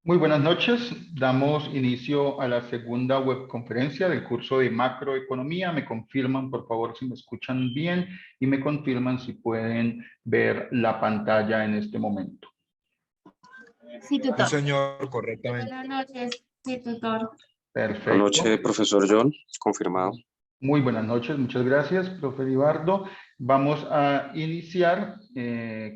Muy buenas noches. Damos inicio a la segunda webconferencia del curso de macroeconomía. Me confirman, por favor, si me escuchan bien y me confirman si pueden ver la pantalla en este momento. Sí, tutor. Sí, señor, correctamente. Buenas noches. Sí, tutor. Perfecto. Buenas noches, profesor John. Confirmado. Muy buenas noches, muchas gracias, profe Libardo. Vamos a iniciar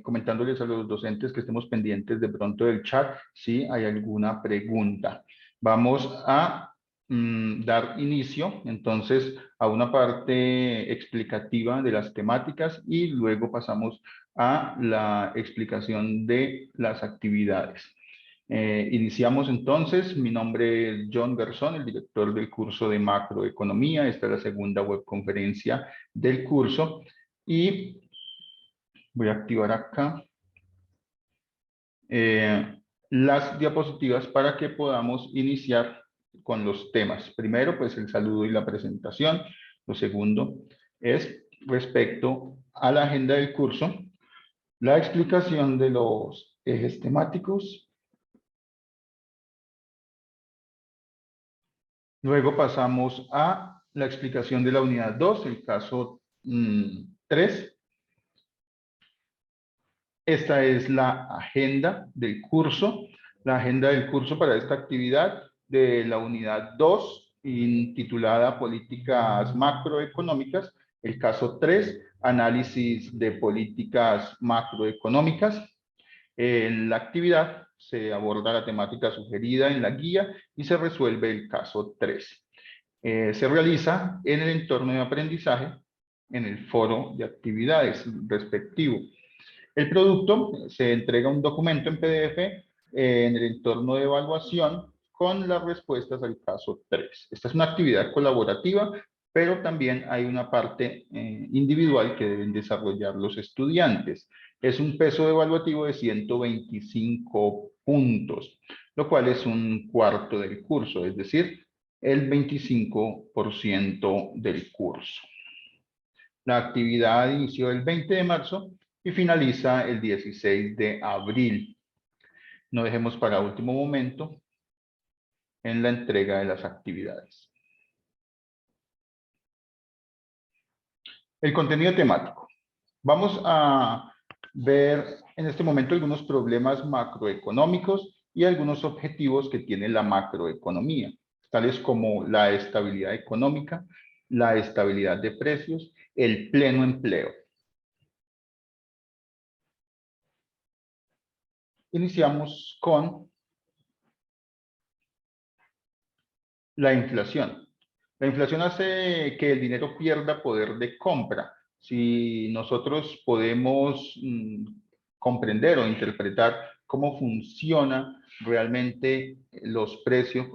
comentándoles a los docentes que estemos pendientes de pronto del chat si hay alguna pregunta. Vamos a dar inicio entonces a una parte explicativa de las temáticas y luego pasamos a la explicación de las actividades. Iniciamos entonces. Mi nombre es John Garzón, el director del curso de macroeconomía. Esta es la segunda webconferencia del curso y voy a activar acá las diapositivas para que podamos iniciar con los temas. Primero, pues el saludo y la presentación. Lo segundo es respecto a la agenda del curso, la explicación de los ejes temáticos. Luego pasamos a la explicación de la unidad 2, el caso 3. Esta es la agenda del curso. La agenda del curso para esta actividad de la unidad 2, intitulada Políticas Macroeconómicas. El caso 3, Análisis de Políticas Macroeconómicas. En la actividad se aborda la temática sugerida en la guía y se resuelve el caso 3. Se realiza en el entorno de aprendizaje, en el foro de actividades respectivo. El producto se entrega un documento en PDF en el entorno de evaluación con las respuestas al caso 3. Esta es una actividad colaborativa, pero también hay una parte individual que deben desarrollar los estudiantes. Es un peso evaluativo de 125 puntos, lo cual es un cuarto del curso, es decir, el 25% del curso. La actividad inició el 20 de marzo y finaliza el 16 de abril. No dejemos para último momento en la entrega de las actividades. El contenido temático. Vamos a ver en este momento algunos problemas macroeconómicos y algunos objetivos que tiene la macroeconomía, tales como la estabilidad económica, la estabilidad de precios, el pleno empleo. Iniciamos con la inflación. La inflación hace que el dinero pierda poder de compra. Si nosotros podemos comprender o interpretar cómo funciona realmente los precios,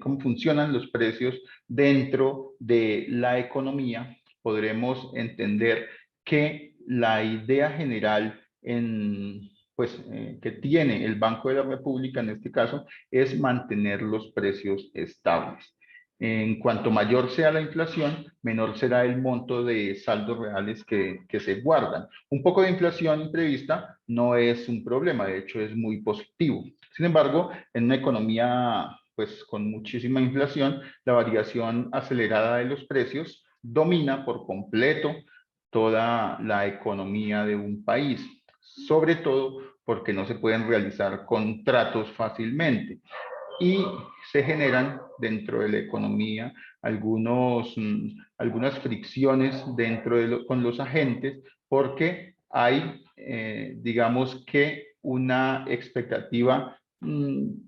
cómo funcionan los precios dentro de la economía, podremos entender que la idea general que tiene el Banco de la República en este caso es mantener los precios estables. En cuanto mayor sea la inflación, menor será el monto de saldos reales que se guardan. Un poco de inflación imprevista no es un problema, de hecho es muy positivo. Sin embargo, en una economía pues con muchísima inflación, la variación acelerada de los precios domina por completo toda la economía de un país, sobre todo porque no se pueden realizar contratos fácilmente y se generan dentro de la economía algunas fricciones con los agentes porque hay, digamos que una expectativa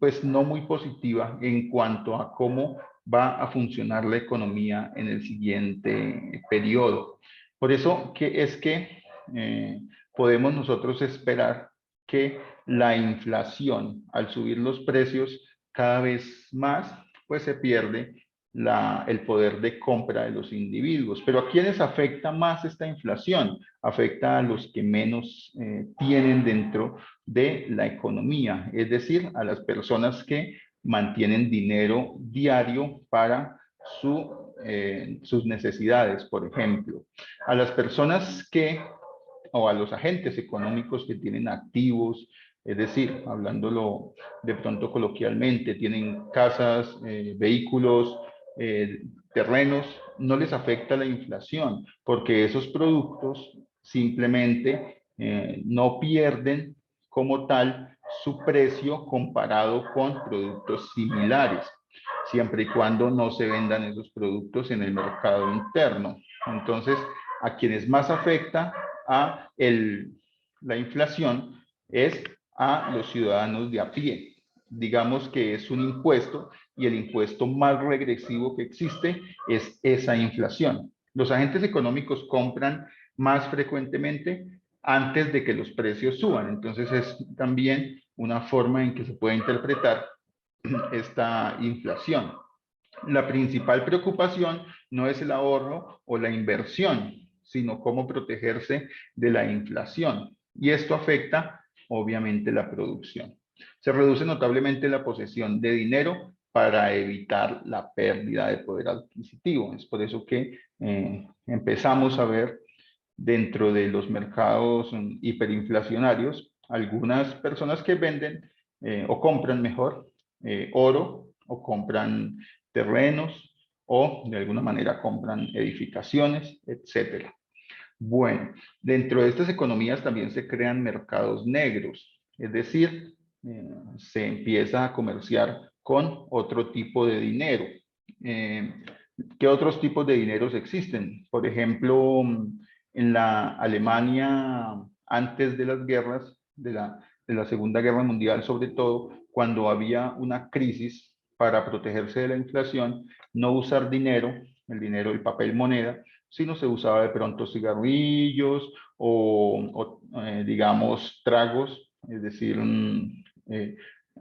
pues no muy positiva en cuanto a cómo va a funcionar la economía en el siguiente periodo. Por eso podemos nosotros esperar que la inflación, al subir los precios cada vez más, pues se pierde el poder de compra de los individuos. Pero ¿a quiénes afecta más esta inflación? Afecta a los que menos tienen dentro de la economía, es decir, a las personas que mantienen dinero diario para su sus necesidades, por ejemplo. A las personas o a los agentes económicos que tienen activos, es decir, hablándolo de pronto coloquialmente, tienen casas, vehículos, terrenos, no les afecta la inflación, porque esos productos simplemente no pierden como tal su precio comparado con productos similares, siempre y cuando no se vendan esos productos en el mercado interno. Entonces, a quienes más afecta a la inflación es a los ciudadanos de a pie. Digamos que es un impuesto y el impuesto más regresivo que existe es esa inflación. Los agentes económicos compran más frecuentemente antes de que los precios suban. Entonces es también una forma en que se puede interpretar esta inflación. La principal preocupación no es el ahorro o la inversión, sino cómo protegerse de la inflación. Y esto afecta, obviamente, la producción. Se reduce notablemente la posesión de dinero para evitar la pérdida de poder adquisitivo. Es por eso que empezamos a ver dentro de los mercados hiperinflacionarios algunas personas que venden o compran mejor oro o compran terrenos o de alguna manera compran edificaciones, etcétera. Bueno, dentro de estas economías también se crean mercados negros, es decir, se empieza a comerciar con otro tipo de dinero. ¿Qué otros tipos de dineros existen? Por ejemplo, en la Alemania antes de las guerras, de la Segunda Guerra Mundial, sobre todo, cuando había una crisis para protegerse de la inflación, no usar dinero, el papel moneda, sino se usaba de pronto cigarrillos o digamos, tragos, es decir,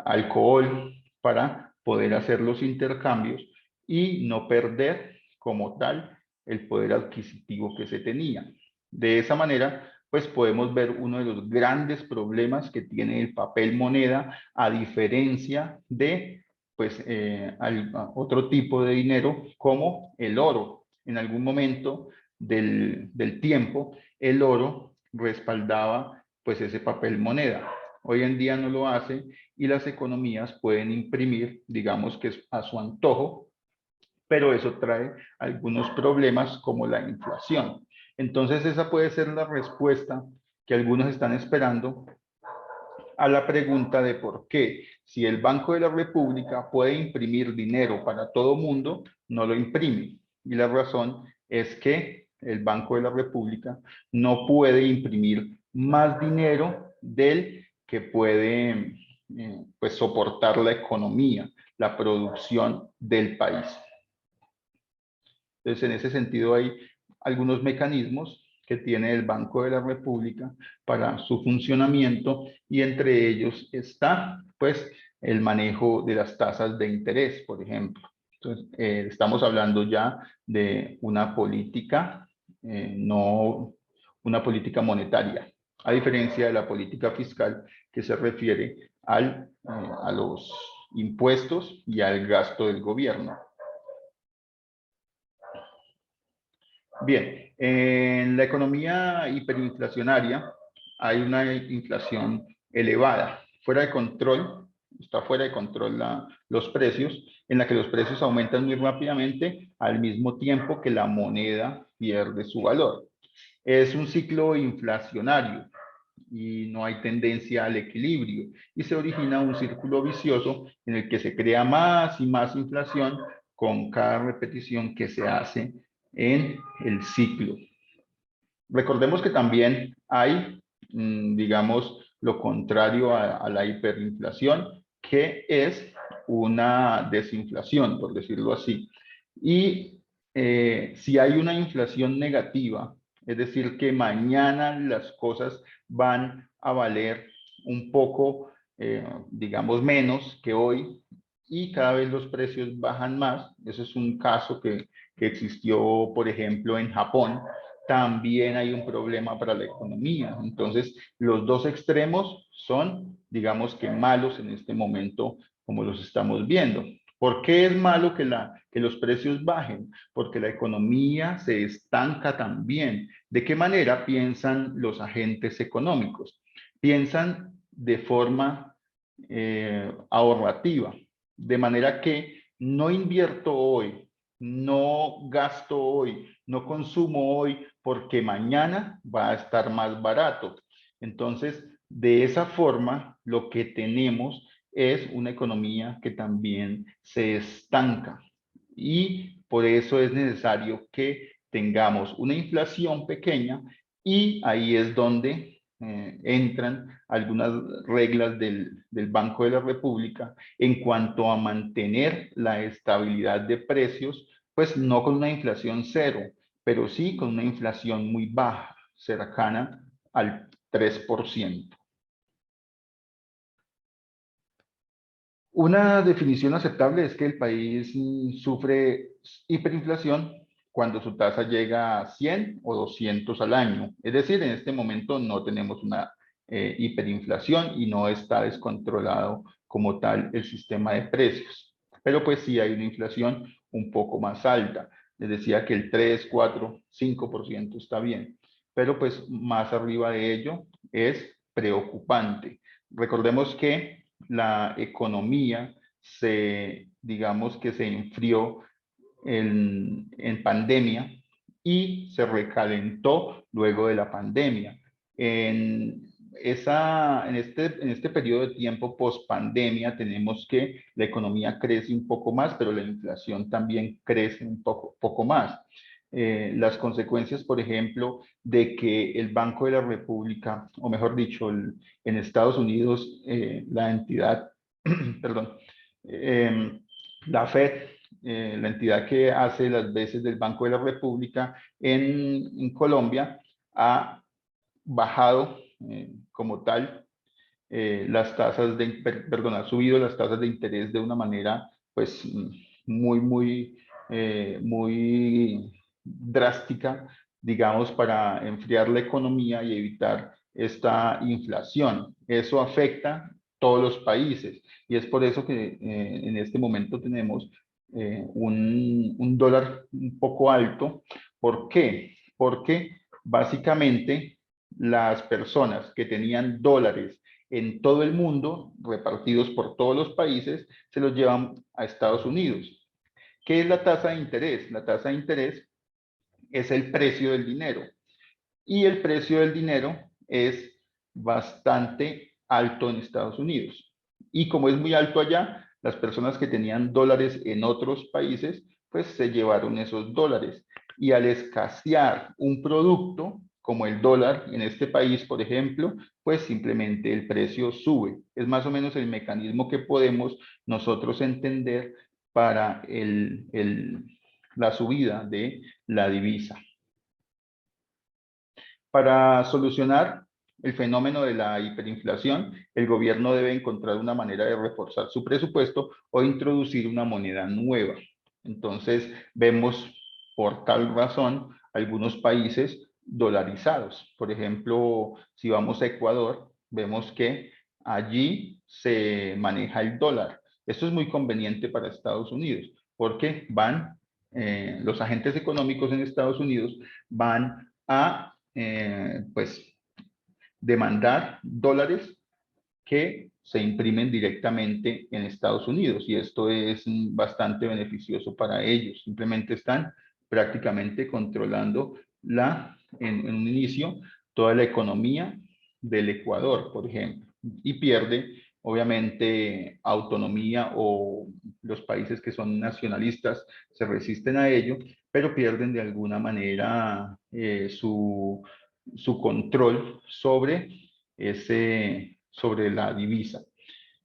alcohol para poder hacer los intercambios y no perder como tal el poder adquisitivo que se tenía. De esa manera, pues podemos ver uno de los grandes problemas que tiene el papel moneda a diferencia de pues otro tipo de dinero como el oro. En algún momento del tiempo, el oro respaldaba pues ese papel moneda. Hoy en día no lo hace y las economías pueden imprimir, digamos que a su antojo, pero eso trae algunos problemas como la inflación. Entonces esa puede ser la respuesta que algunos están esperando a la pregunta de por qué, si el Banco de la República puede imprimir dinero para todo mundo, no lo imprime. Y la razón es que el Banco de la República no puede imprimir más dinero del que puede pues soportar la economía, la producción del país. Entonces, en ese sentido hay algunos mecanismos que tiene el Banco de la República para su funcionamiento y entre ellos está, pues, el manejo de las tasas de interés, por ejemplo. Entonces, estamos hablando ya de una política, no una política monetaria, a diferencia de la política fiscal que se refiere a los impuestos y al gasto del gobierno. Bien, en la economía hiperinflacionaria hay una inflación elevada, fuera de control, está fuera de control los precios, en la que los precios aumentan muy rápidamente al mismo tiempo que la moneda pierde su valor. Es un ciclo inflacionario y no hay tendencia al equilibrio y se origina un círculo vicioso en el que se crea más y más inflación con cada repetición que se hace en el ciclo. Recordemos que también hay, digamos, lo contrario a la hiperinflación, que es una desinflación, por decirlo así. Y si hay una inflación negativa, es decir, que mañana las cosas van a valer un poco, digamos, menos que hoy, y cada vez los precios bajan más. Eso es un caso que existió, por ejemplo, en Japón. También hay un problema para la economía. Entonces, los dos extremos son, digamos que malos en este momento, como los estamos viendo. ¿Por qué es malo que los precios bajen? Porque la economía se estanca también. ¿De qué manera piensan los agentes económicos? Piensan de forma ahorrativa, de manera que no invierto hoy, no gasto hoy, no consumo hoy, porque mañana va a estar más barato. Entonces, de esa forma, lo que tenemos es una economía que también se estanca y por eso es necesario que tengamos una inflación pequeña y ahí es donde entran algunas reglas del Banco de la República en cuanto a mantener la estabilidad de precios, pues no con una inflación cero, pero sí con una inflación muy baja, cercana al 3%. Una definición aceptable es que el país sufre hiperinflación cuando su tasa llega a 100 o 200 al año. Es decir, en este momento no tenemos una hiperinflación y no está descontrolado como tal el sistema de precios. Pero pues sí hay una inflación un poco más alta. Les decía que el 3, 4, 5% está bien. Pero pues más arriba de ello es preocupante. Recordemos que la economía digamos que se enfrió en pandemia y se recalentó luego de la pandemia. En este periodo de tiempo post pandemia tenemos que la economía crece un poco más, pero la inflación también crece un poco más. Las consecuencias, por ejemplo, de que el Banco de la República, o mejor dicho, en Estados Unidos, la entidad, perdón, la Fed, la entidad que hace las veces del Banco de la República en Colombia, ha bajado como tal las tasas perdón, ha subido las tasas de interés de una manera pues muy drástica, digamos, para enfriar la economía y evitar esta inflación. Eso afecta a todos los países y es por eso que en este momento tenemos un dólar un poco alto. ¿Por qué? Porque básicamente las personas que tenían dólares en todo el mundo, repartidos por todos los países, se los llevan a Estados Unidos. ¿Qué es la tasa de interés? La tasa de interés es el precio del dinero. Y el precio del dinero es bastante alto en Estados Unidos. Y como es muy alto allá, las personas que tenían dólares en otros países, pues se llevaron esos dólares. Y al escasear un producto, como el dólar en este país, por ejemplo, pues simplemente el precio sube. Es más o menos el mecanismo que podemos nosotros entender para la subida de la divisa. Para solucionar el fenómeno de la hiperinflación, el gobierno debe encontrar una manera de reforzar su presupuesto o introducir una moneda nueva. Entonces, vemos por tal razón algunos países dolarizados. Por ejemplo, si vamos a Ecuador, vemos que allí se maneja el dólar. Esto es muy conveniente para Estados Unidos porque los agentes económicos en Estados Unidos van a pues demandar dólares que se imprimen directamente en Estados Unidos y esto es bastante beneficioso para ellos. Simplemente están prácticamente controlando en un inicio toda la economía del Ecuador, por ejemplo, y pierde obviamente autonomía o los países que son nacionalistas se resisten a ello, pero pierden de alguna manera su control sobre la divisa.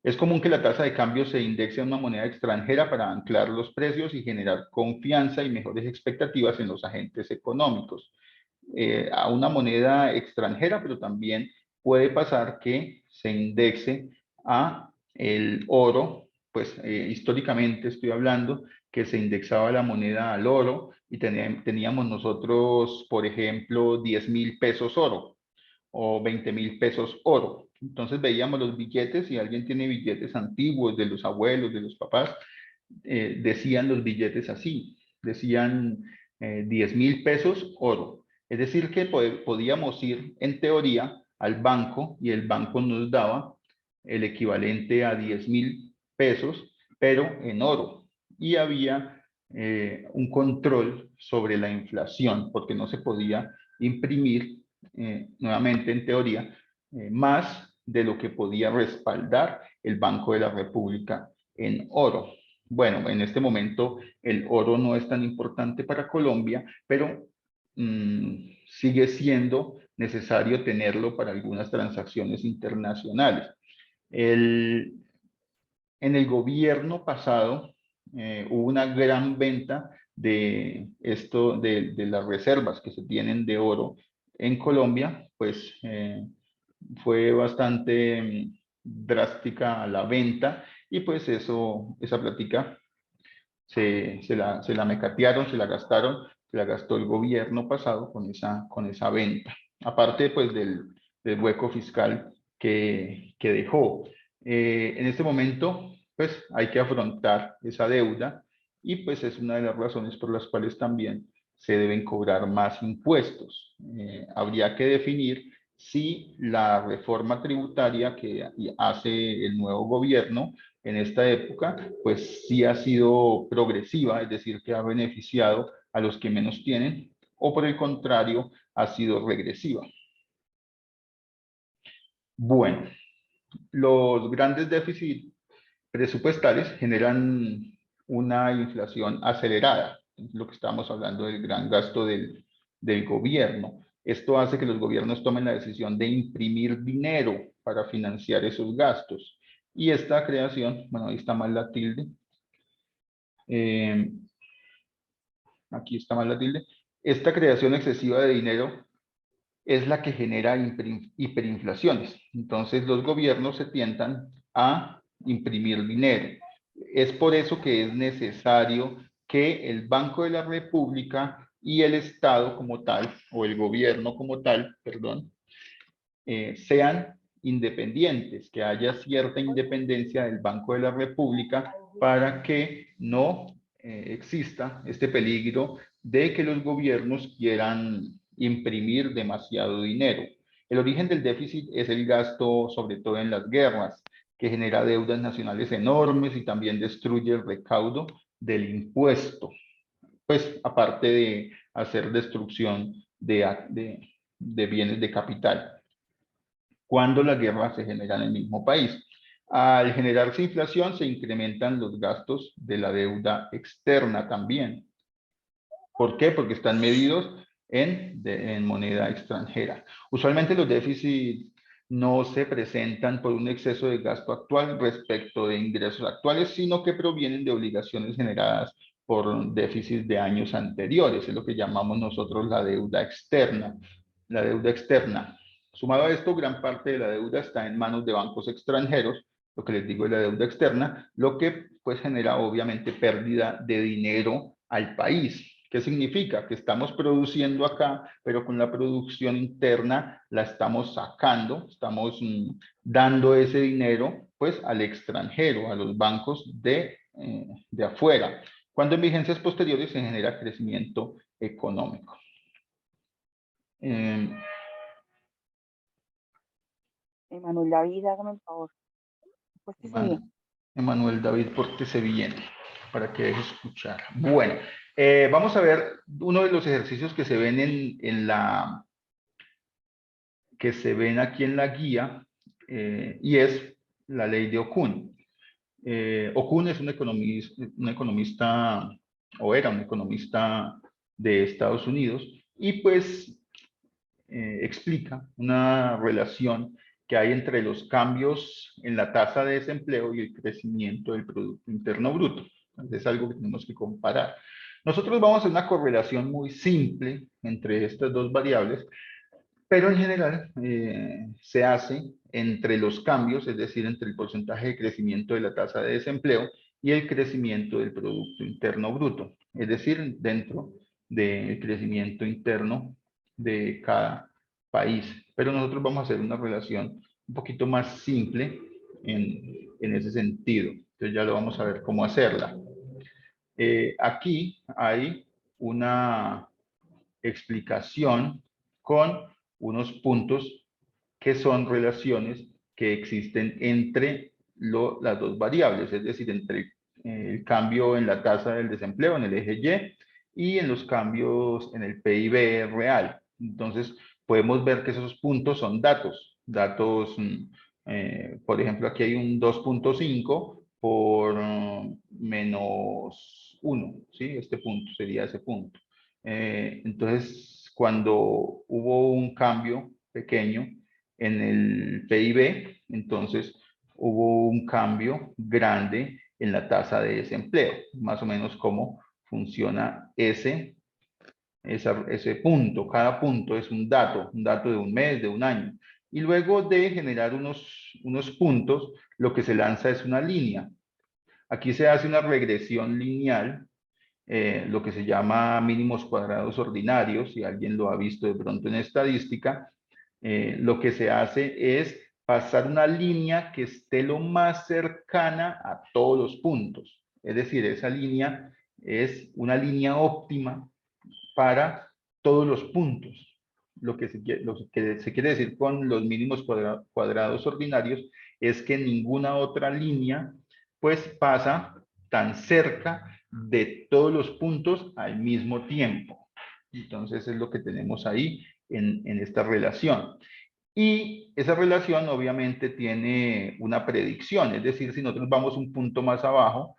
Es común que la tasa de cambio se indexe a una moneda extranjera para anclar los precios y generar confianza y mejores expectativas en los agentes económicos. A una moneda extranjera, pero también puede pasar que se indexe a el oro, pues históricamente estoy hablando que se indexaba la moneda al oro y teníamos nosotros, por ejemplo, 10.000 pesos oro o 20.000 pesos oro. Entonces veíamos los billetes, si alguien tiene billetes antiguos de los abuelos, de los papás, decían los billetes así, decían 10.000 pesos oro. Es decir, que podíamos ir en teoría al banco y el banco nos daba el equivalente a 10.000 pesos, pero en oro. Y había un control sobre la inflación, porque no se podía imprimir, nuevamente en teoría, más de lo que podía respaldar el Banco de la República en oro. Bueno, en este momento el oro no es tan importante para Colombia, pero sigue siendo necesario tenerlo para algunas transacciones internacionales. En el gobierno pasado hubo una gran venta de las reservas que se tienen de oro en Colombia, pues fue bastante drástica la venta y pues esa plática se la mecatearon, se la gastaron, se la gastó el gobierno pasado con esa venta. Aparte pues del hueco fiscal que dejó. En este momento pues hay que afrontar esa deuda y pues es una de las razones por las cuales también se deben cobrar más impuestos. Habría que definir si la reforma tributaria que hace el nuevo gobierno en esta época, pues sí ha sido progresiva, es decir, que ha beneficiado a los que menos tienen, o por el contrario, ha sido regresiva. Bueno, los grandes déficits presupuestales generan una inflación acelerada, lo que estamos hablando del gran gasto del gobierno. Esto hace que los gobiernos tomen la decisión de imprimir dinero para financiar esos gastos. Y esta creación, bueno, ahí está mal la tilde, aquí está mal la tilde, esta creación excesiva de dinero es la que genera hiperinflaciones. Entonces los gobiernos se tientan a imprimir dinero. Es por eso que es necesario que el Banco de la República y el Estado como tal, o el gobierno como tal, perdón, sean independientes, que haya cierta independencia del Banco de la República para que no exista este peligro de que los gobiernos quieran imprimir demasiado dinero. El origen del déficit es el gasto, sobre todo en las guerras, que genera deudas nacionales enormes y también destruye el recaudo del impuesto, pues aparte de hacer destrucción de bienes de capital cuando la guerra se genera en el mismo país. Al generarse inflación, se incrementan los gastos de la deuda externa también. ¿Por qué? Porque están medidos en moneda extranjera. Usualmente los déficits no se presentan por un exceso de gasto actual respecto de ingresos actuales, sino que provienen de obligaciones generadas por déficits de años anteriores. Es lo que llamamos nosotros la deuda externa. La deuda externa. Sumado a esto, gran parte de la deuda está en manos de bancos extranjeros, lo que les digo es la deuda externa, lo que pues genera obviamente pérdida de dinero al país. ¿Qué significa? Que estamos produciendo acá, pero con la producción interna la estamos sacando, estamos dando ese dinero pues al extranjero, a los bancos de afuera. Cuando en vigencias posteriores se genera crecimiento económico. Emanuel David, hágame el favor. Pues que sí. Emanuel David, pórtese bien para que deje escuchar. Bueno, vamos a ver uno de los ejercicios que se ven que se ven aquí en la guía, y es la ley de Okun. Okun es un economista, o era un economista de Estados Unidos, y pues explica una relación que hay entre los cambios en la tasa de desempleo y el crecimiento del Producto Interno Bruto. Entonces, es algo que tenemos que comparar. Nosotros vamos a hacer una correlación muy simple entre estas dos variables, pero en general se hace entre los cambios, es decir, entre el porcentaje de crecimiento de la tasa de desempleo y el crecimiento del Producto Interno Bruto, es decir, dentro del crecimiento interno de cada país. Pero nosotros vamos a hacer una relación un poquito más simple en ese sentido. Entonces ya lo vamos a ver cómo hacerla. Aquí hay una explicación con unos puntos que son relaciones que existen entre las dos variables, es decir, entre el cambio en la tasa del desempleo en el eje Y en los cambios en el PIB real. Entonces, podemos ver que esos puntos son datos. Por ejemplo, aquí hay un 2.5 por menos 1, ¿sí? Este punto sería ese punto. Entonces, cuando hubo un cambio pequeño en el PIB, entonces hubo un cambio grande en la tasa de desempleo, más o menos cómo funciona ese punto. Cada punto es un dato de un mes, de un año. Y luego de generar unos puntos, lo que se lanza es una línea. Aquí se hace una regresión lineal, lo que se llama mínimos cuadrados ordinarios, si alguien lo ha visto de pronto en estadística. Lo que se hace es pasar una línea que esté lo más cercana a todos los puntos. Es decir, esa línea es una línea óptima para todos los puntos. Lo que se quiere decir con los mínimos cuadrados ordinarios es que ninguna otra línea pues pasa tan cerca de todos los puntos al mismo tiempo. Entonces es lo que tenemos ahí en esta relación. Y esa relación obviamente tiene una predicción, es decir, si nosotros vamos un punto más abajo,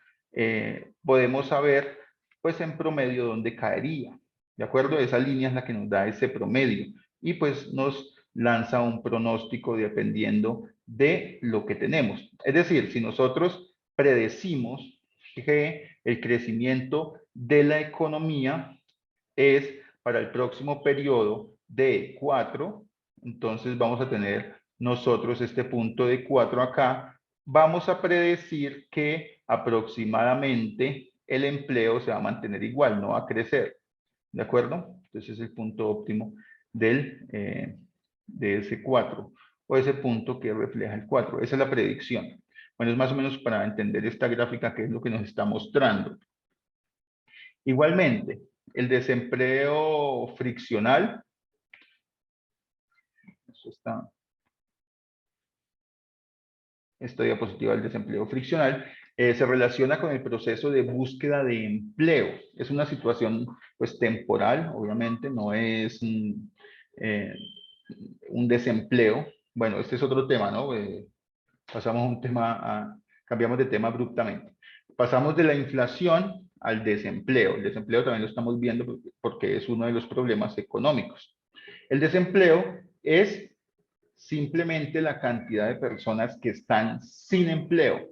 podemos saber pues en promedio dónde caería. ¿De acuerdo? Esa línea es la que nos da ese promedio y pues nos lanza un pronóstico dependiendo de lo que tenemos. Es decir, si nosotros predecimos que el crecimiento de la economía es para el próximo periodo de 4, entonces vamos a tener nosotros este punto de 4 acá. Vamos a predecir que aproximadamente el empleo se va a mantener igual, no va a crecer. ¿De acuerdo? Entonces es el punto óptimo de ese 4 o ese punto que refleja el 4. Esa es la predicción. Bueno, es más o menos para entender esta gráfica que es lo que nos está mostrando. Igualmente, el desempleo friccional, eso está, esta diapositiva del desempleo friccional, se relaciona con el proceso de búsqueda de empleo. Es una situación pues temporal, obviamente, no es un desempleo. Bueno, este es otro tema, ¿no? Pasamos un tema cambiamos de tema abruptamente. Pasamos de la inflación al desempleo. El desempleo también lo estamos viendo porque es uno de los problemas económicos. El desempleo es simplemente la cantidad de personas que están sin empleo,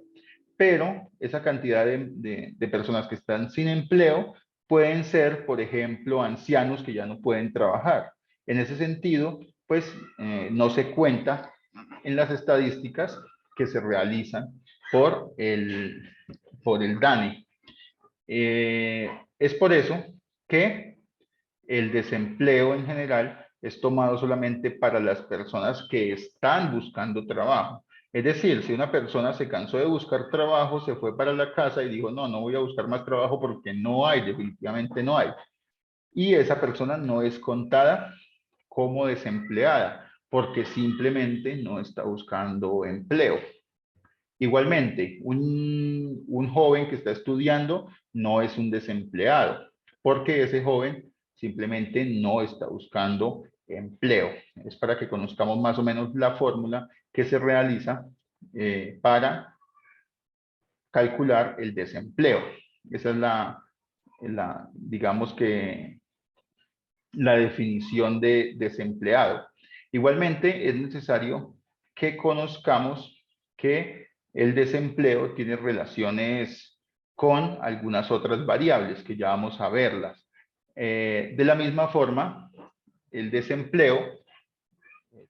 pero esa cantidad de personas que están sin empleo pueden ser, por ejemplo, ancianos que ya no pueden trabajar. En ese sentido, pues no se cuenta en las estadísticas que se realizan por el DANE. Es por eso que el desempleo en general es tomado solamente para las personas que están buscando trabajo. Es decir, si una persona se cansó de buscar trabajo, se fue para la casa y dijo, no, no voy a buscar más trabajo porque no hay, definitivamente no hay. Y esa persona no es contada como desempleada porque simplemente no está buscando empleo. Igualmente, un joven que está estudiando no es un desempleado, porque ese joven simplemente no está buscando empleo. Es para que conozcamos más o menos la fórmula que se realiza para calcular el desempleo. Esa es digamos que, la definición de desempleado. Igualmente, es necesario que conozcamos que el desempleo tiene relaciones con algunas otras variables que ya vamos a verlas. De la misma forma, el desempleo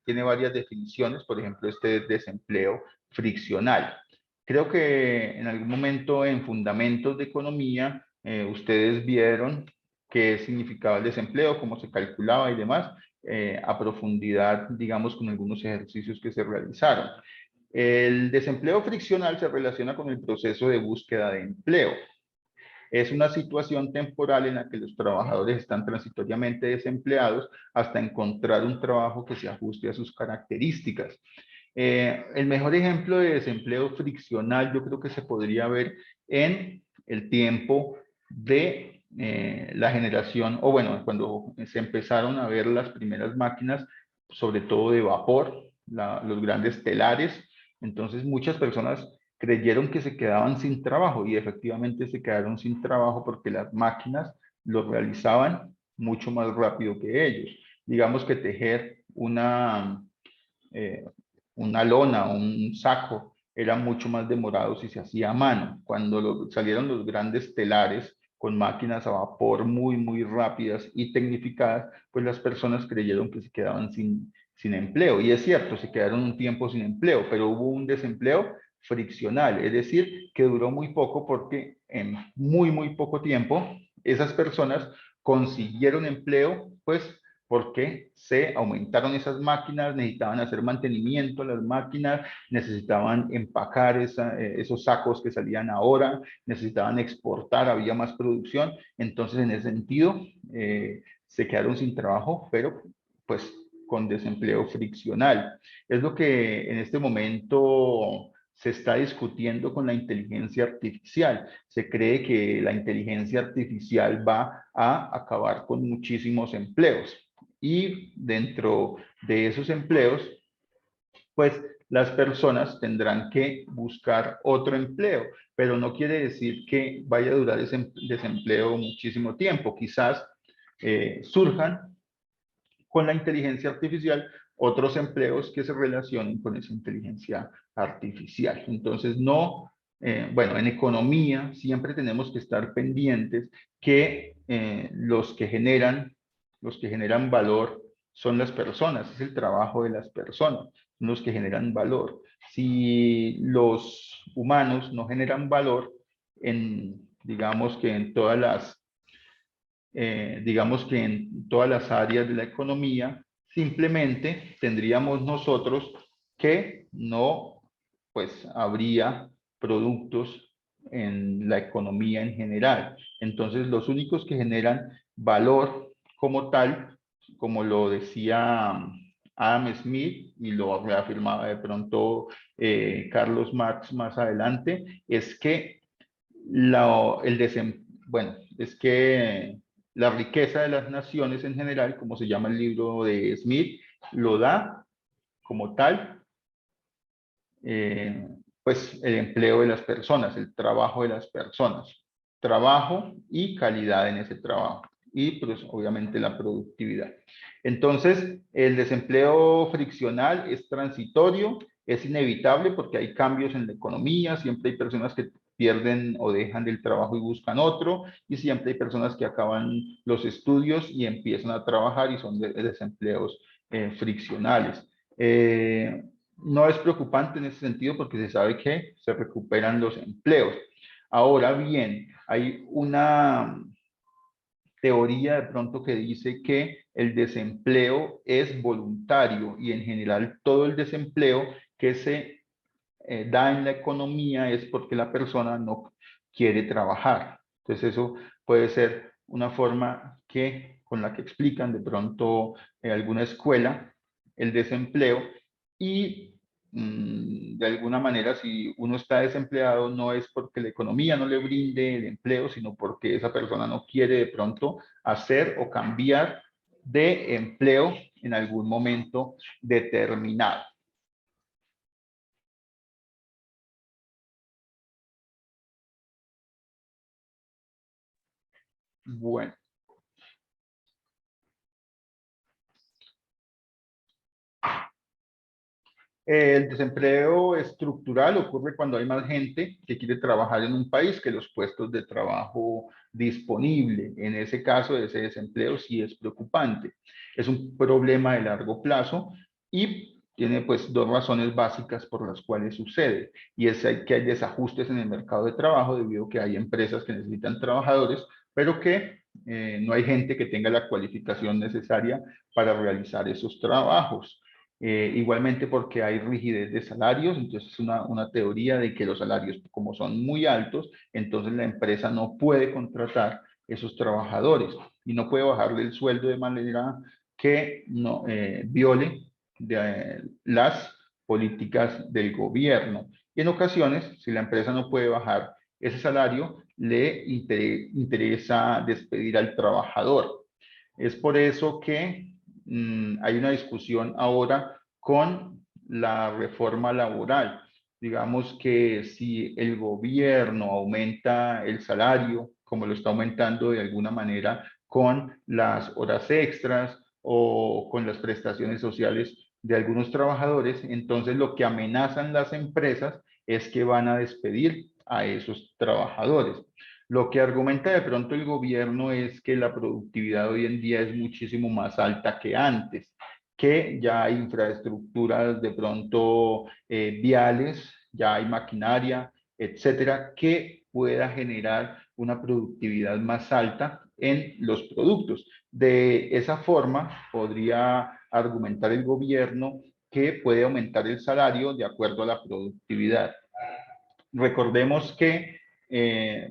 tiene varias definiciones, por ejemplo, este desempleo friccional. Creo que en algún momento en Fundamentos de Economía, ustedes vieron qué significaba el desempleo, cómo se calculaba y demás, a profundidad, digamos, con algunos ejercicios que se realizaron. El desempleo friccional se relaciona con el proceso de búsqueda de empleo. Es una situación temporal en la que los trabajadores están transitoriamente desempleados hasta encontrar un trabajo que se ajuste a sus características. El mejor ejemplo de desempleo friccional yo creo que se podría ver en el tiempo de la generación, o bueno, cuando se empezaron a ver las primeras máquinas, sobre todo de vapor, los grandes telares. Entonces muchas personas creyeron que se quedaban sin trabajo y efectivamente se quedaron sin trabajo porque las máquinas lo realizaban mucho más rápido que ellos. Digamos que tejer una lona o un saco era mucho más demorado si se hacía a mano. Cuando salieron los grandes telares con máquinas a vapor muy rápidas y tecnificadas, pues las personas creyeron que se quedaban sin empleo. Y es cierto, se quedaron un tiempo sin empleo, pero hubo un desempleo friccional, es decir, que duró muy poco porque en muy poco tiempo esas personas consiguieron empleo, pues porque se aumentaron esas máquinas, necesitaban hacer mantenimiento a las máquinas, necesitaban empacar esos sacos que salían ahora, necesitaban exportar, había más producción, entonces en ese sentido se quedaron sin trabajo, pero pues con desempleo friccional. Es lo que en este momento se está discutiendo con la inteligencia artificial. Se cree que la inteligencia artificial va a acabar con muchísimos empleos. Y dentro de esos empleos, pues las personas tendrán que buscar otro empleo, pero no quiere decir que vaya a durar ese desempleo muchísimo tiempo. Quizás surjan con la inteligencia artificial otros empleos que se relacionen con esa inteligencia artificial. Entonces, no, bueno, en economía siempre tenemos que estar pendientes que los que generan valor son las personas, es el trabajo de las personas, los que generan valor. Si los humanos no generan valor digamos que en todas las áreas de la economía, simplemente tendríamos nosotros que no, pues habría productos en la economía en general. Entonces, los únicos que generan valor como tal, como lo decía Adam Smith y lo reafirmaba de pronto Carlos Marx más adelante, es que es que la riqueza de las naciones en general, como se llama el libro de Smith, lo da como tal, pues el empleo de las personas, el trabajo de las personas, trabajo y calidad en ese trabajo y pues obviamente la productividad. Entonces, el desempleo friccional es transitorio, es inevitable porque hay cambios en la economía, siempre hay personas que pierden o dejan del trabajo y buscan otro, y siempre hay personas que acaban los estudios y empiezan a trabajar y son desempleos friccionales. No es preocupante en ese sentido porque se sabe que se recuperan los empleos. Ahora bien, hay una teoría de pronto que dice que el desempleo es voluntario y en general todo el desempleo que se da en la economía es porque la persona no quiere trabajar. Entonces eso puede ser una forma con la que explican de pronto en alguna escuela el desempleo y de alguna manera si uno está desempleado no es porque la economía no le brinde el empleo, sino porque esa persona no quiere de pronto hacer o cambiar de empleo en algún momento determinado. Bueno. El desempleo estructural ocurre cuando hay más gente que quiere trabajar en un país que los puestos de trabajo disponibles. En ese caso, ese desempleo sí es preocupante. Es un problema de largo plazo y tiene pues dos razones básicas por las cuales sucede. Y es que hay desajustes en el mercado de trabajo debido a que hay empresas que necesitan trabajadores, pero que no hay gente que tenga la cualificación necesaria para realizar esos trabajos. igualmente porque hay rigidez de salarios, entonces es una teoría de que los salarios, como son muy altos, entonces la empresa no puede contratar esos trabajadores y no puede bajarle el sueldo de manera que no viole las políticas del gobierno. Y en ocasiones, si la empresa no puede bajar ese salario, le interesa despedir al trabajador. Es por eso que hay una discusión ahora con la reforma laboral. Digamos que si el gobierno aumenta el salario, como lo está aumentando de alguna manera con las horas extras o con las prestaciones sociales de algunos trabajadores, entonces lo que amenazan las empresas es que van a despedir a esos trabajadores. Lo que argumenta de pronto el gobierno es que la productividad hoy en día es muchísimo más alta que antes, que ya hay infraestructuras de pronto viales, ya hay maquinaria, etcétera, que pueda generar una productividad más alta en los productos. De esa forma, podría argumentar el gobierno que puede aumentar el salario de acuerdo a la productividad. Recordemos que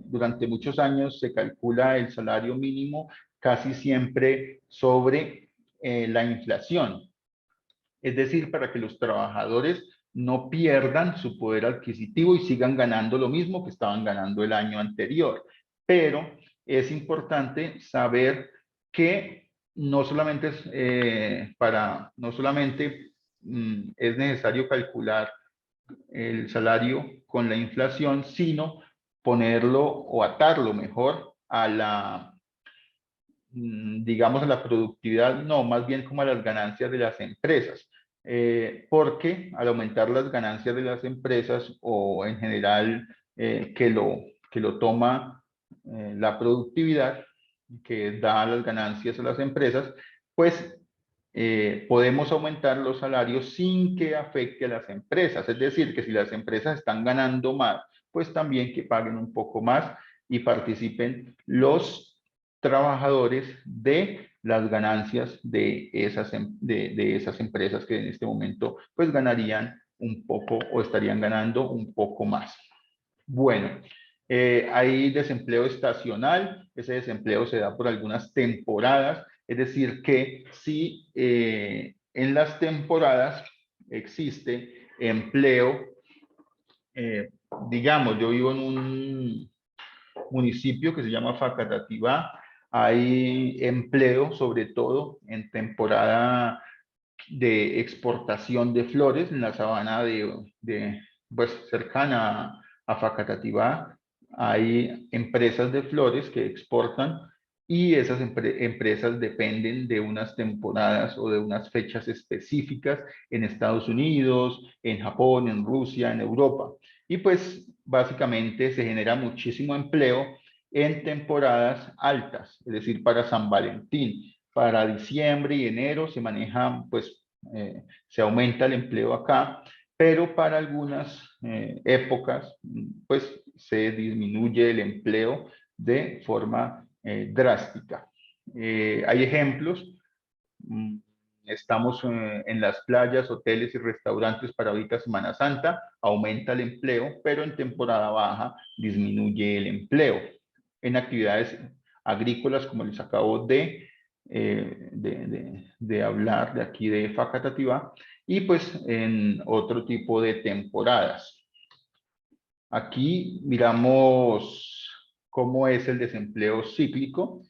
durante muchos años se calcula el salario mínimo casi siempre sobre la inflación. Es decir, para que los trabajadores no pierdan su poder adquisitivo y sigan ganando lo mismo que estaban ganando el año anterior. Pero es importante saber que no solamente es necesario calcular el salario con la inflación, sino ponerlo o atarlo mejor a digamos, a la productividad, no, más bien como a las ganancias de las empresas. Porque al aumentar las ganancias de las empresas o en general que lo toma la productividad, que da las ganancias a las empresas, pues podemos aumentar los salarios sin que afecte a las empresas. Es decir, que si las empresas están ganando más, pues también que paguen un poco más y participen los trabajadores de las ganancias de esas empresas que en este momento pues ganarían un poco o estarían ganando un poco más. Bueno, hay desempleo estacional, ese desempleo se da por algunas temporadas, es decir, que si en las temporadas existe empleo, digamos, yo vivo en un municipio que se llama Facatativá, hay empleo sobre todo en temporada de exportación de flores en la sabana pues cercana a Facatativá. Hay empresas de flores que exportan y esas empresas dependen de unas temporadas o de unas fechas específicas en Estados Unidos, en Japón, en Rusia, en Europa. Y pues básicamente se genera muchísimo empleo en temporadas altas, es decir, para San Valentín. Para diciembre y enero se maneja, pues, se aumenta el empleo acá, pero para algunas épocas, pues, se disminuye el empleo de forma drástica. Hay ejemplos. Estamos en las playas, hoteles y restaurantes para ahorita Semana Santa, aumenta el empleo, pero en temporada baja disminuye el empleo. En actividades agrícolas, como les acabo de hablar de aquí de Facatativá, y pues en otro tipo de temporadas. Aquí miramos cómo es el desempleo cíclico.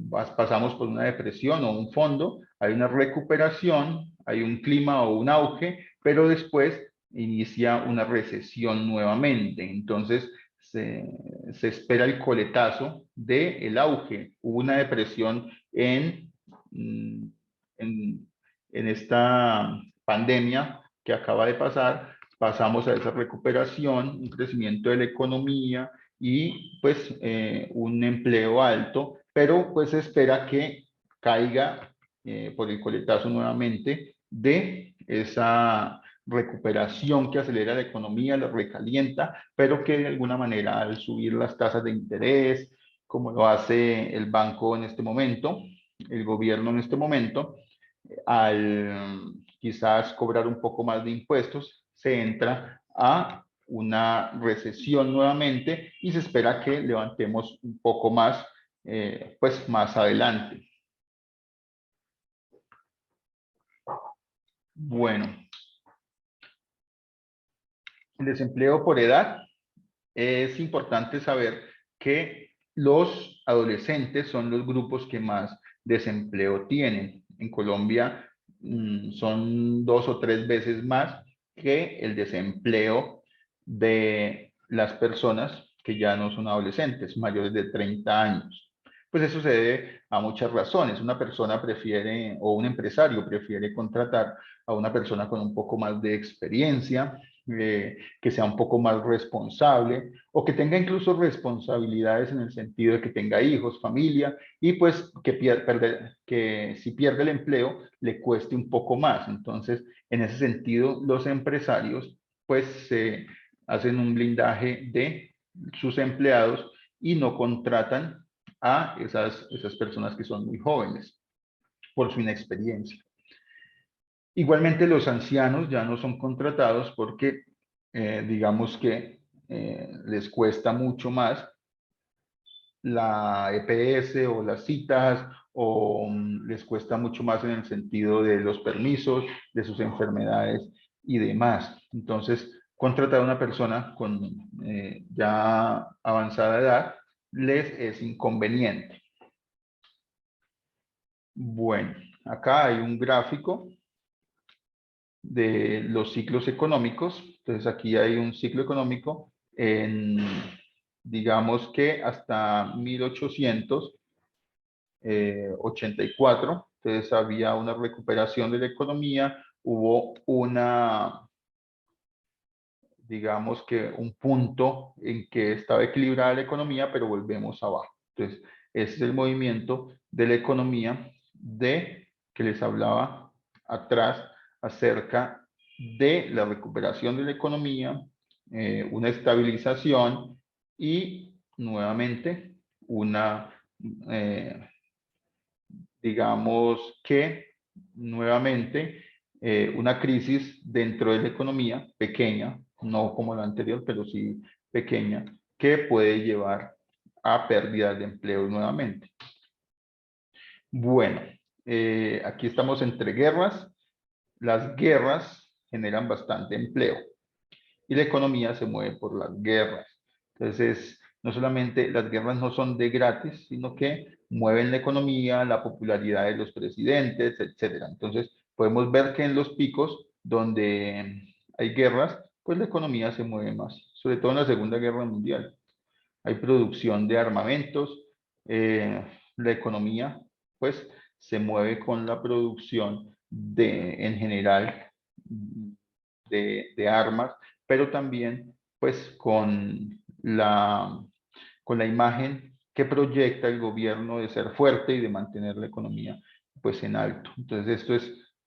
Pasamos por una depresión o un fondo, hay una recuperación, hay un clima o un auge, pero después inicia una recesión nuevamente. Entonces se espera el coletazo del auge. Hubo una depresión en esta pandemia que acaba de pasar, pasamos a esa recuperación, un crecimiento de la economía y pues un empleo alto, pero pues se espera que caiga por el coletazo nuevamente de esa recuperación que acelera la economía, la recalienta, pero que de alguna manera al subir las tasas de interés, como lo hace el banco en este momento, el gobierno en este momento, al quizás cobrar un poco más de impuestos, se entra a una recesión nuevamente y se espera que levantemos un poco más, pues más adelante. Bueno, el desempleo por edad. Es importante saber que los adolescentes son los grupos que más desempleo tienen. En Colombia son 2 o 3 veces más que el desempleo de las personas que ya no son adolescentes, mayores de 30 años. Pues eso se debe a muchas razones. Una persona prefiere, o un empresario prefiere contratar a una persona con un poco más de experiencia, que sea un poco más responsable o que tenga incluso responsabilidades en el sentido de que tenga hijos, familia y pues que si pierde el empleo le cueste un poco más. Entonces, en ese sentido, los empresarios pues hacen un blindaje de sus empleados y no contratan a esas personas que son muy jóvenes por su inexperiencia. Igualmente los ancianos ya no son contratados porque digamos que les cuesta mucho más la EPS o las citas o les cuesta mucho más en el sentido de los permisos, de sus enfermedades y demás. Entonces, contratar a una persona con ya avanzada edad les es inconveniente. Bueno, acá hay un gráfico de los ciclos económicos. Entonces aquí hay un ciclo económico en, digamos que hasta 1884. Entonces había una recuperación de la economía, hubo una, digamos que un punto en que estaba equilibrada la economía, pero volvemos abajo. Entonces ese es el movimiento de la economía de que les hablaba atrás acerca de la recuperación de la economía, una estabilización y nuevamente una, digamos que nuevamente una crisis dentro de la economía pequeña, no como la anterior, pero sí pequeña, que puede llevar a pérdidas de empleo nuevamente. Bueno, aquí estamos entre guerras. Las guerras generan bastante empleo y la economía se mueve por las guerras. Entonces, no solamente las guerras no son de gratis, sino que mueven la economía, la popularidad de los presidentes, etcétera. Entonces, podemos ver que en los picos donde hay guerras, pues la economía se mueve más, sobre todo en la Segunda Guerra Mundial. Hay producción de armamentos, la economía, pues, se mueve con la producción en general, de armas, pero también pues con la imagen que proyecta el gobierno de ser fuerte y de mantener la economía pues en alto. Entonces esto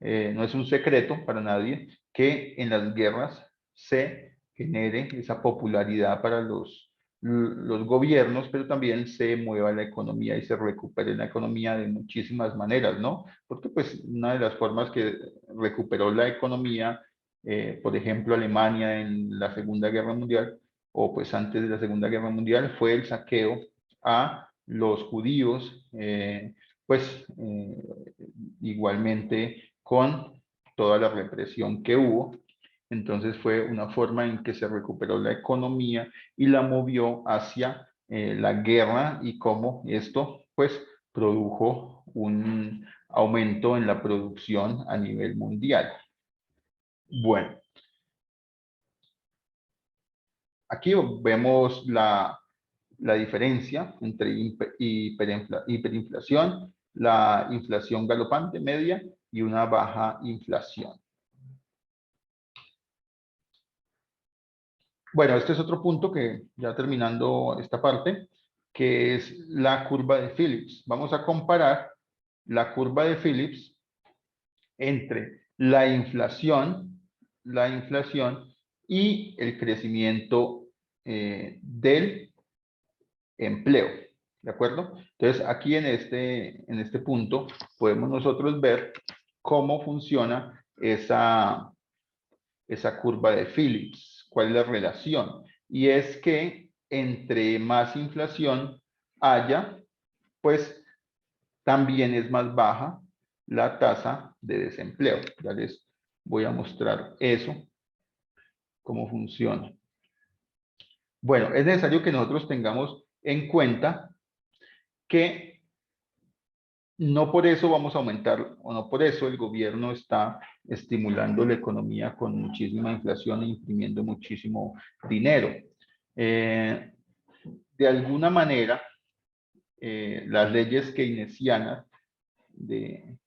no es un secreto para nadie que en las guerras se genere esa popularidad para los gobiernos, pero también se mueva la economía y se recupere la economía de muchísimas maneras, ¿no? Porque pues una de las formas que recuperó la economía, por ejemplo, Alemania en la Segunda Guerra Mundial, o pues antes de la Segunda Guerra Mundial, fue el saqueo a los judíos, igualmente con toda la represión que hubo. Entonces fue una forma en que se recuperó la economía y la movió hacia la guerra y cómo esto pues produjo un aumento en la producción a nivel mundial. Bueno, aquí vemos la diferencia entre hiperinflación, la inflación galopante media y una baja inflación. Bueno, este es otro punto que ya terminando esta parte, que es la curva de Phillips. Vamos a comparar la curva de Phillips entre la inflación y el crecimiento del empleo, ¿de acuerdo? Entonces, aquí en este punto podemos nosotros ver cómo funciona esa curva de Phillips. ¿Cuál es la relación? Y es que entre más inflación haya, pues también es más baja la tasa de desempleo. Ya les voy a mostrar eso, cómo funciona. Bueno, es necesario que nosotros tengamos en cuenta que no por eso vamos a aumentar, o no por eso el gobierno está estimulando la economía con muchísima inflación e imprimiendo muchísimo dinero. De alguna manera, las leyes keynesianas de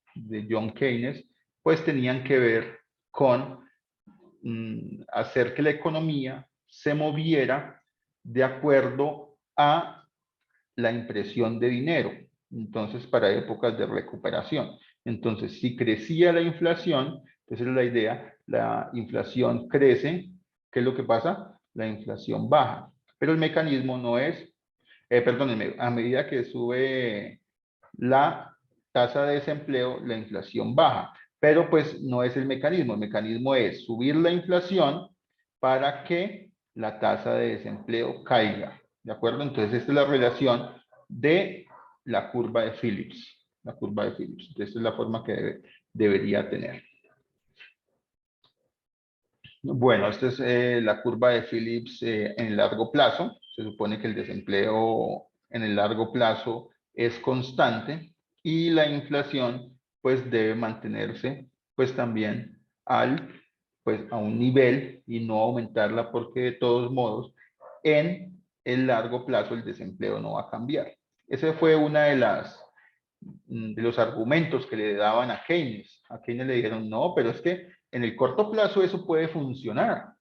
John Keynes, pues tenían que ver con hacer que la economía se moviera de acuerdo a la impresión de dinero. Entonces, para épocas de recuperación. Entonces, si crecía la inflación, esa es la idea, la inflación crece, ¿qué es lo que pasa? La inflación baja. Pero el mecanismo no es, perdónenme, a medida que sube la tasa de desempleo, la inflación baja. Pero pues no es el mecanismo es subir la inflación para que la tasa de desempleo caiga. ¿De acuerdo? Entonces, esta es la relación de la curva de Phillips. La curva de Phillips. Entonces, esta es la forma que debería tener. Bueno, esta es la curva de Phillips en el largo plazo. Se supone que el desempleo en el largo plazo es constante y la inflación pues debe mantenerse pues también pues a un nivel y no aumentarla, porque de todos modos en el largo plazo el desempleo no va a cambiar. Ese fue una de los argumentos que le daban a Keynes. A Keynes le dijeron, no, pero es que en el corto plazo eso puede funcionar.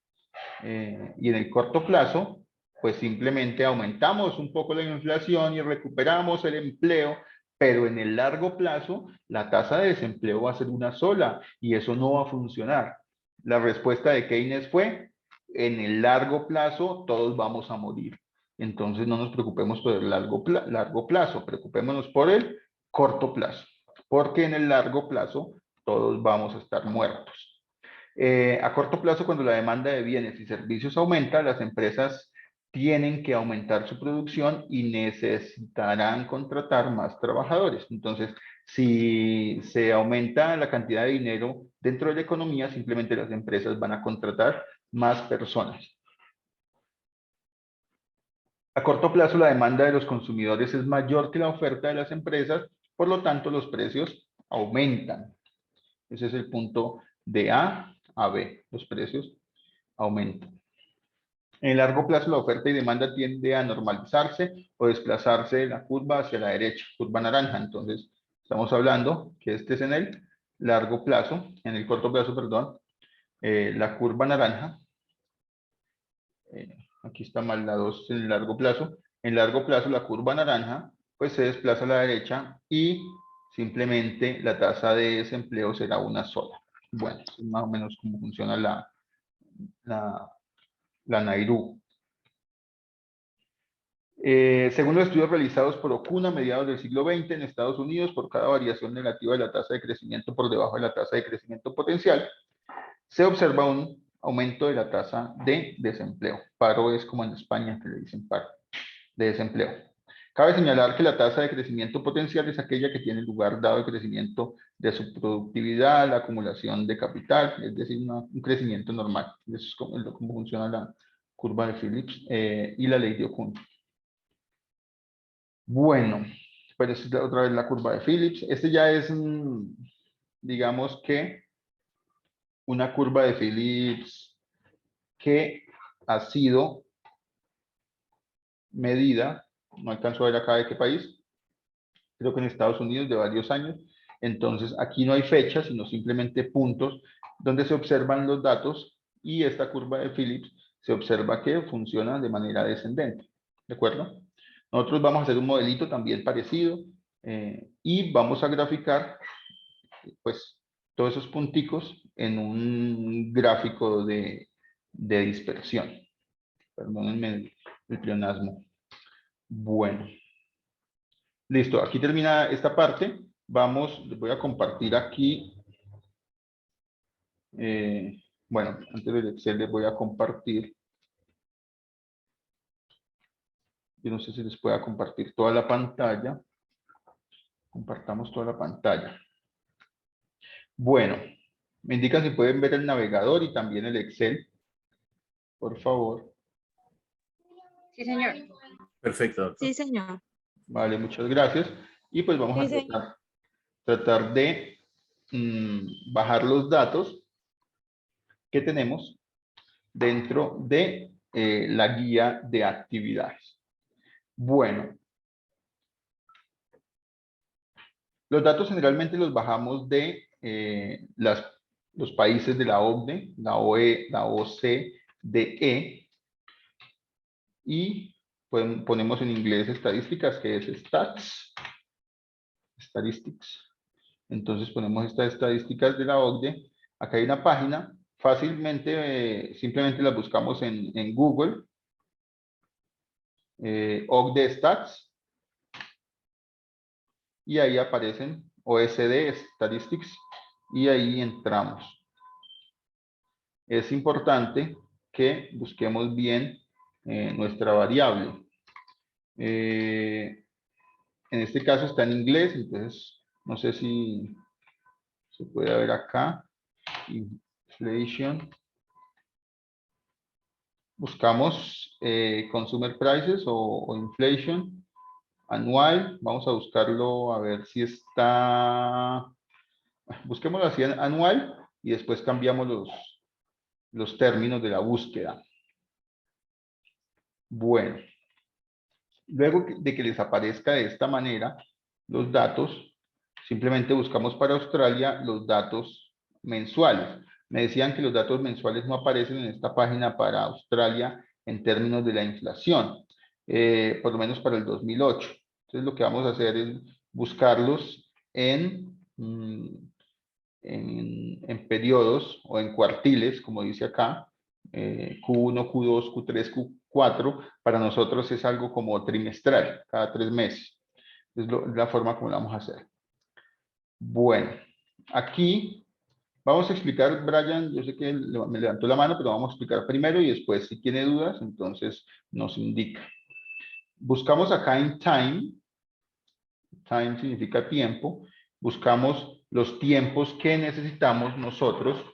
Y en el corto plazo, pues simplemente aumentamos un poco la inflación y recuperamos el empleo, pero en el largo plazo la tasa de desempleo va a ser una sola y eso no va a funcionar. La respuesta de Keynes fue, en el largo plazo todos vamos a morir. Entonces no nos preocupemos por el largo plazo, preocupémonos por el corto plazo, porque en el largo plazo todos vamos a estar muertos. A corto plazo, cuando la demanda de bienes y servicios aumenta, las empresas tienen que aumentar su producción y necesitarán contratar más trabajadores. Entonces, si se aumenta la cantidad de dinero dentro de la economía, simplemente las empresas van a contratar más personas. A corto plazo, la demanda de los consumidores es mayor que la oferta de las empresas, por lo tanto, los precios aumentan. Ese es el punto de A a B. Los precios aumentan. En el largo plazo, la oferta y demanda tiende a normalizarse o desplazarse de la curva hacia la derecha, curva naranja. Entonces, estamos hablando que este es en el largo plazo, en el corto plazo, perdón, la curva naranja. Aquí está mal la 2 en el largo plazo. En largo plazo, la curva naranja, pues se desplaza a la derecha y simplemente la tasa de desempleo será una sola. Bueno, es más o menos cómo funciona la Nairú. Según los estudios realizados por Okuna a mediados del siglo XX en Estados Unidos, por cada variación negativa de la tasa de crecimiento por debajo de la tasa de crecimiento potencial, se observa un aumento de la tasa de desempleo. Paro es como en España que le dicen paro, de desempleo. Cabe señalar que la tasa de crecimiento potencial es aquella que tiene lugar dado el crecimiento de su productividad, la acumulación de capital, es decir, un crecimiento normal. Eso es cómo funciona la curva de Phillips y la ley de Okuna. Bueno, pero esta es otra vez la curva de Phillips. Este ya es, digamos que, una curva de Phillips que ha sido medida, no alcanzo a ver acá de qué país, creo que en Estados Unidos, de varios años. Entonces, aquí no hay fechas, sino simplemente puntos donde se observan los datos, y esta curva de Phillips se observa que funciona de manera descendente. ¿De acuerdo? Nosotros vamos a hacer un modelito también parecido y vamos a graficar pues todos esos punticos en un gráfico de dispersión. Perdónenme el pleonasmo. Bueno. Listo, aquí termina esta parte. Vamos, les voy a compartir aquí Bueno, antes del Excel les voy a compartir. Yo no sé si les pueda compartir toda la pantalla. Compartamos toda la pantalla. Bueno, me indican si pueden ver el navegador y también el Excel, por favor. Sí, señor. Perfecto, doctor. Sí, señor. Vale, muchas gracias. Y pues vamos Sí, a tratar de bajar los datos que tenemos dentro de la guía de actividades. Bueno, los datos generalmente los bajamos de los países de la OCDE, la OE, la OCDE, y ponemos en inglés estadísticas, que es stats, statistics. Entonces ponemos estas estadísticas de la OCDE. Acá hay una página, fácilmente, simplemente las buscamos en Google, OCDE Stats, y ahí aparecen OSD Statistics, y ahí entramos. Es importante que busquemos bien nuestra variable. En este caso está en inglés, entonces no sé si se puede ver acá. Inflation. Buscamos Consumer Prices o Inflation anual. Vamos a buscarlo a ver si está. Busquémoslo así anual y después cambiamos los términos de la búsqueda. Bueno, luego de que les aparezca de esta manera los datos, simplemente buscamos para Australia los datos mensuales. Me decían que los datos mensuales no aparecen en esta página para Australia en términos de la inflación, por lo menos para el 2008. Entonces lo que vamos a hacer es buscarlos en periodos o en cuartiles, como dice acá, Q1, Q2, Q3, Q4, para nosotros es algo como trimestral, cada 3 meses. Es la forma como lo vamos a hacer. Bueno, aquí vamos a explicar, Brian, yo sé que me levantó la mano, pero vamos a explicar primero y después, si tiene dudas, entonces nos indica. Buscamos acá en time. Time significa tiempo. Buscamos los tiempos que necesitamos nosotros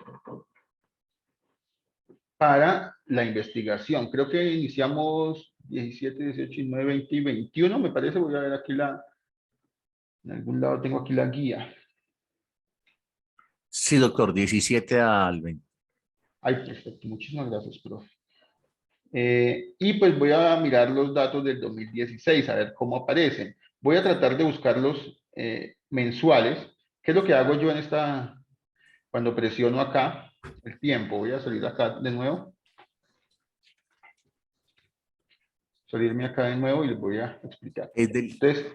para la investigación. Creo que iniciamos 17, 18, 19, 20 y 21, me parece. Voy a ver aquí en algún lado tengo aquí la guía. Sí, doctor, 17 al 20. Ay, perfecto. Muchísimas gracias, profe. Y pues voy a mirar los datos del 2016, a ver cómo aparecen. Voy a tratar de buscarlos mensuales. ¿Qué es lo que hago yo cuando presiono acá el tiempo? Voy a salir acá de nuevo. Salirme acá de nuevo y les voy a explicar. Entonces,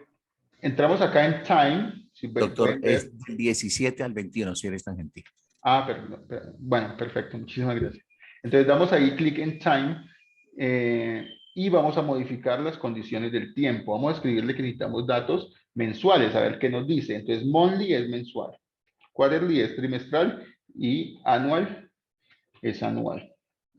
entramos acá en time. Si Doctor, pueden ver. es del 17 al 21, si eres tan gentil. Ah, bueno, perfecto. Muchísimas gracias. Entonces, damos ahí clic en time y vamos a modificar las condiciones del tiempo. Vamos a escribirle que necesitamos datos mensuales, a ver qué nos dice. Entonces, monthly es mensual, quarterly es trimestral y annual es anual.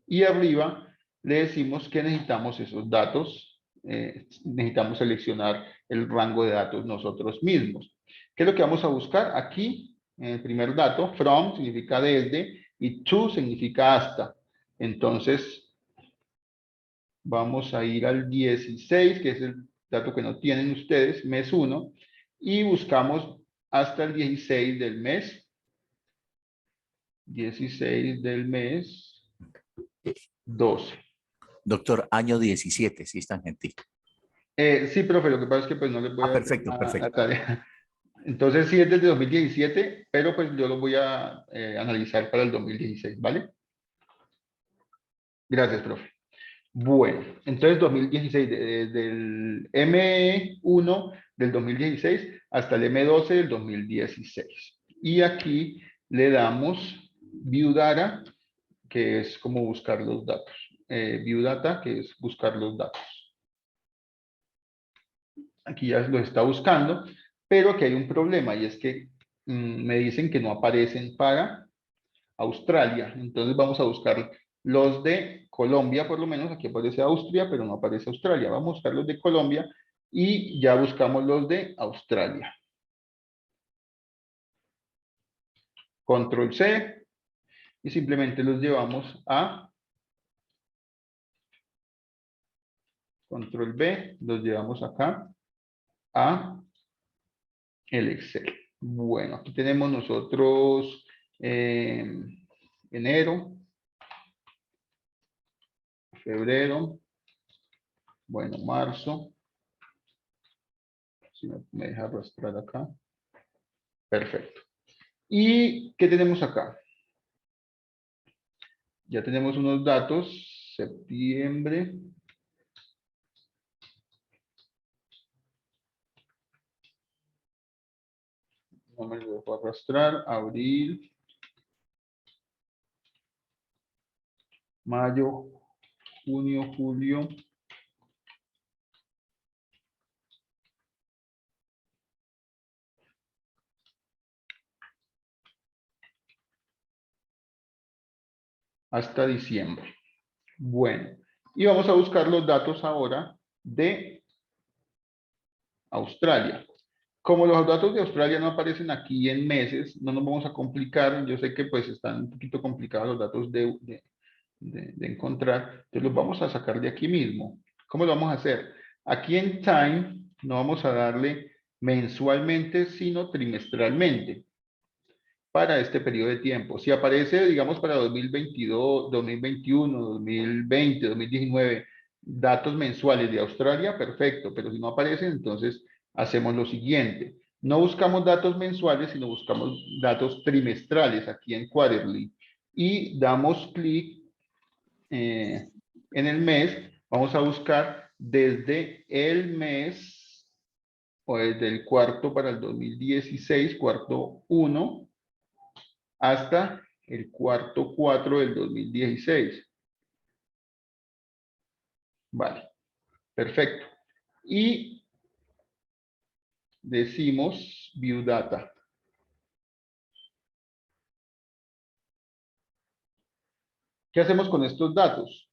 Y arriba le decimos que necesitamos esos datos, necesitamos seleccionar el rango de datos nosotros mismos. ¿Qué es lo que vamos a buscar? Aquí, en el primer dato, from significa desde y to significa hasta. Entonces, vamos a ir al 16, que es el dato que no tienen ustedes, mes 1, y buscamos hasta el 16 del mes. 16 del mes 12. Doctor, año 17, si es tan gentil. Sí, profe, lo que pasa es que pues no les voy a Perfecto, dar perfecto. la tarea. Entonces sí es desde 2017, pero pues yo lo voy a analizar para el 2016, ¿vale? Gracias, profe. Bueno, entonces 2016, desde el M1 del 2016 hasta el M12 del 2016. Y aquí le damos View Data, que es como buscar los datos. View Data, que es buscar los datos. Aquí ya los está buscando, pero aquí hay un problema y es que me dicen que no aparecen para Australia. Entonces vamos a buscar los de Colombia, por lo menos. Aquí aparece Austria, pero no aparece Australia. Vamos a buscar los de Colombia y ya buscamos los de Australia. Control C y simplemente los llevamos a Control B, los llevamos acá a el Excel. Bueno, aquí tenemos nosotros enero, febrero, bueno, marzo. Si me deja arrastrar acá. Perfecto. ¿Y qué tenemos acá? Ya tenemos unos datos, septiembre. No me lo dejo arrastrar, abril, mayo, junio, julio. Hasta diciembre. Bueno, y vamos a buscar los datos ahora de Australia. Como los datos de Australia no aparecen aquí en meses, no nos vamos a complicar. Yo sé que pues están un poquito complicados los datos de encontrar. Entonces los vamos a sacar de aquí mismo. ¿Cómo lo vamos a hacer? Aquí en Time no vamos a darle mensualmente, sino trimestralmente para este periodo de tiempo. Si aparece, digamos, para 2022, 2021, 2020, 2019, datos mensuales de Australia, perfecto, pero si no aparecen, entonces hacemos lo siguiente. No buscamos datos mensuales, sino buscamos datos trimestrales aquí en Quarterly y damos clic en el mes. Vamos a buscar desde el mes o desde el cuarto para el 2016, cuarto 1, hasta el cuarto 4 del 2016. Vale, perfecto. Y decimos View Data. ¿Qué hacemos con estos datos?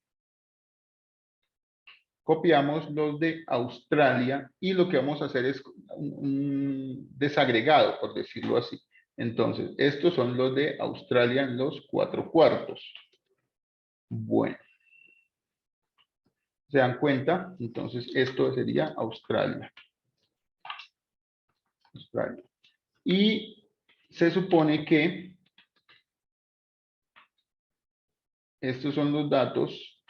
Copiamos los de Australia y lo que vamos a hacer es un desagregado, por decirlo así. Entonces, estos son los de Australia en los 4 cuartos. Bueno. ¿Se dan cuenta? Entonces, esto sería Australia. Australia. Y se supone que estos son los datos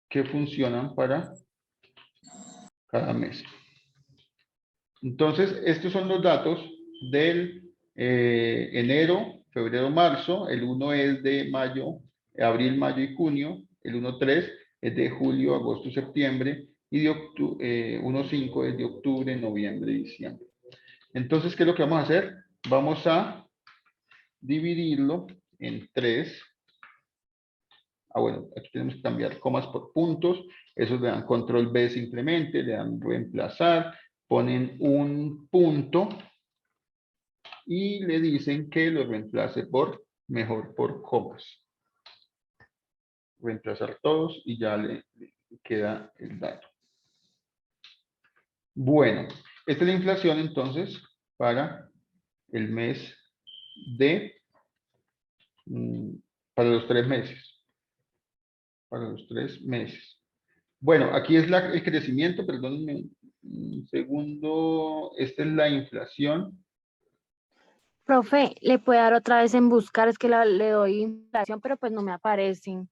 que funcionan para cada mes. Entonces, estos son los datos del enero, febrero, marzo. El 1 es de mayo, abril, mayo y junio. El 1.3 es de julio, agosto, septiembre. Y de 1.5 es de octubre, noviembre y diciembre. Entonces, ¿qué es lo que vamos a hacer? Vamos a dividirlo en 3. Bueno, aquí tenemos que cambiar comas por puntos. Eso le dan control B simplemente, le dan reemplazar, ponen un punto y le dicen que lo reemplace mejor por comas. Reemplazar todos y ya le queda el dato. Bueno, esta es la inflación entonces para el mes de, para los 3 meses. Para los 3 meses. Bueno, aquí es el crecimiento, perdónenme un segundo. Esta es la inflación. Profe, ¿le puede dar otra vez en buscar? Es que le doy inflación, pero pues no me aparecen.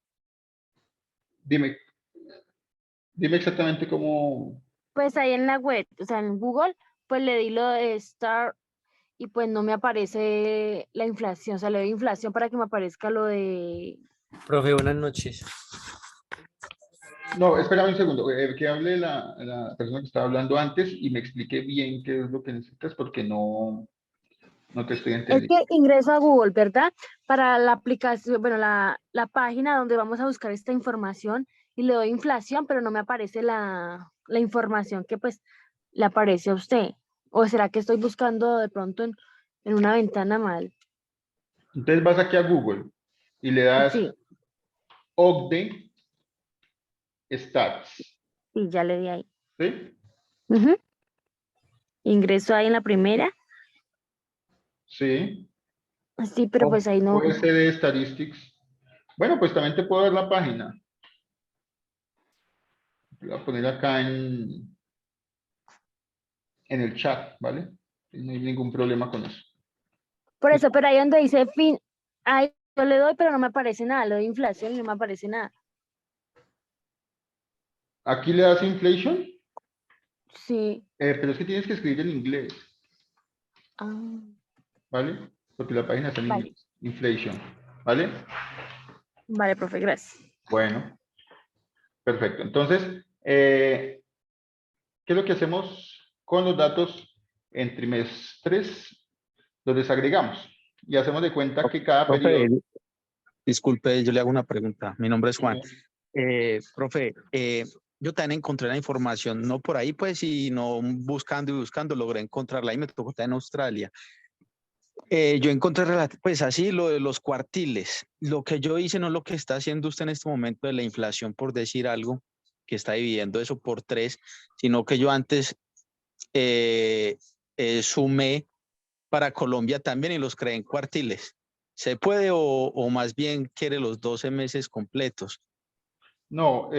Dime exactamente cómo. Pues ahí en la web, o sea, en Google, pues le di lo de Star y pues no me aparece la inflación. O sea, le doy inflación para que me aparezca lo de... Profe, buenas noches. No, espérame un segundo, que hable la persona que estaba hablando antes y me explique bien qué es lo que necesitas porque no te estoy Es entendiendo. que ingreso a Google, ¿verdad? Para la aplicación, bueno, la página donde vamos a buscar esta información y le doy inflación, pero no me aparece la información que pues le aparece a usted. ¿O será que estoy buscando de pronto en una ventana mal. Entonces vas aquí a Google y le das Sí, OCDE Stats, sí, ya le di ahí. ¿sí? Ujú. Ingreso ahí en la primera. Sí. Sí, pero pues ahí no. OSD Statistics. Bueno, pues también te puedo dar la página. Te voy a poner acá en el chat, ¿vale? No hay ningún problema con eso. Por eso, pero ahí donde dice fin, ahí yo le doy, pero no me aparece nada. Le doy inflación y no me aparece nada. Aquí le das inflation, Sí. pero es que tienes que escribir en inglés, Ah, ¿vale? Porque la página está en vale, inglés. Inflation, ¿vale? vale, profe, gracias. Bueno, perfecto. Entonces, ¿qué es lo que hacemos con los datos en trimestres? Los desagregamos y hacemos de cuenta que cada Profe, periodo... disculpe, yo le hago una pregunta. Mi nombre es Juan. Profe, yo también encontré la información, no por ahí, pues, sino buscando y buscando, logré encontrarla y me tocó estar en Australia. Yo encontré, pues, así lo de los cuartiles. Lo que yo hice no es lo que está haciendo usted en este momento de la inflación, por decir algo, que está dividiendo eso por 3, sino que yo antes sumé para Colombia también y los creé en cuartiles. ¿Se puede o más bien quiere los 12 meses completos? No, lo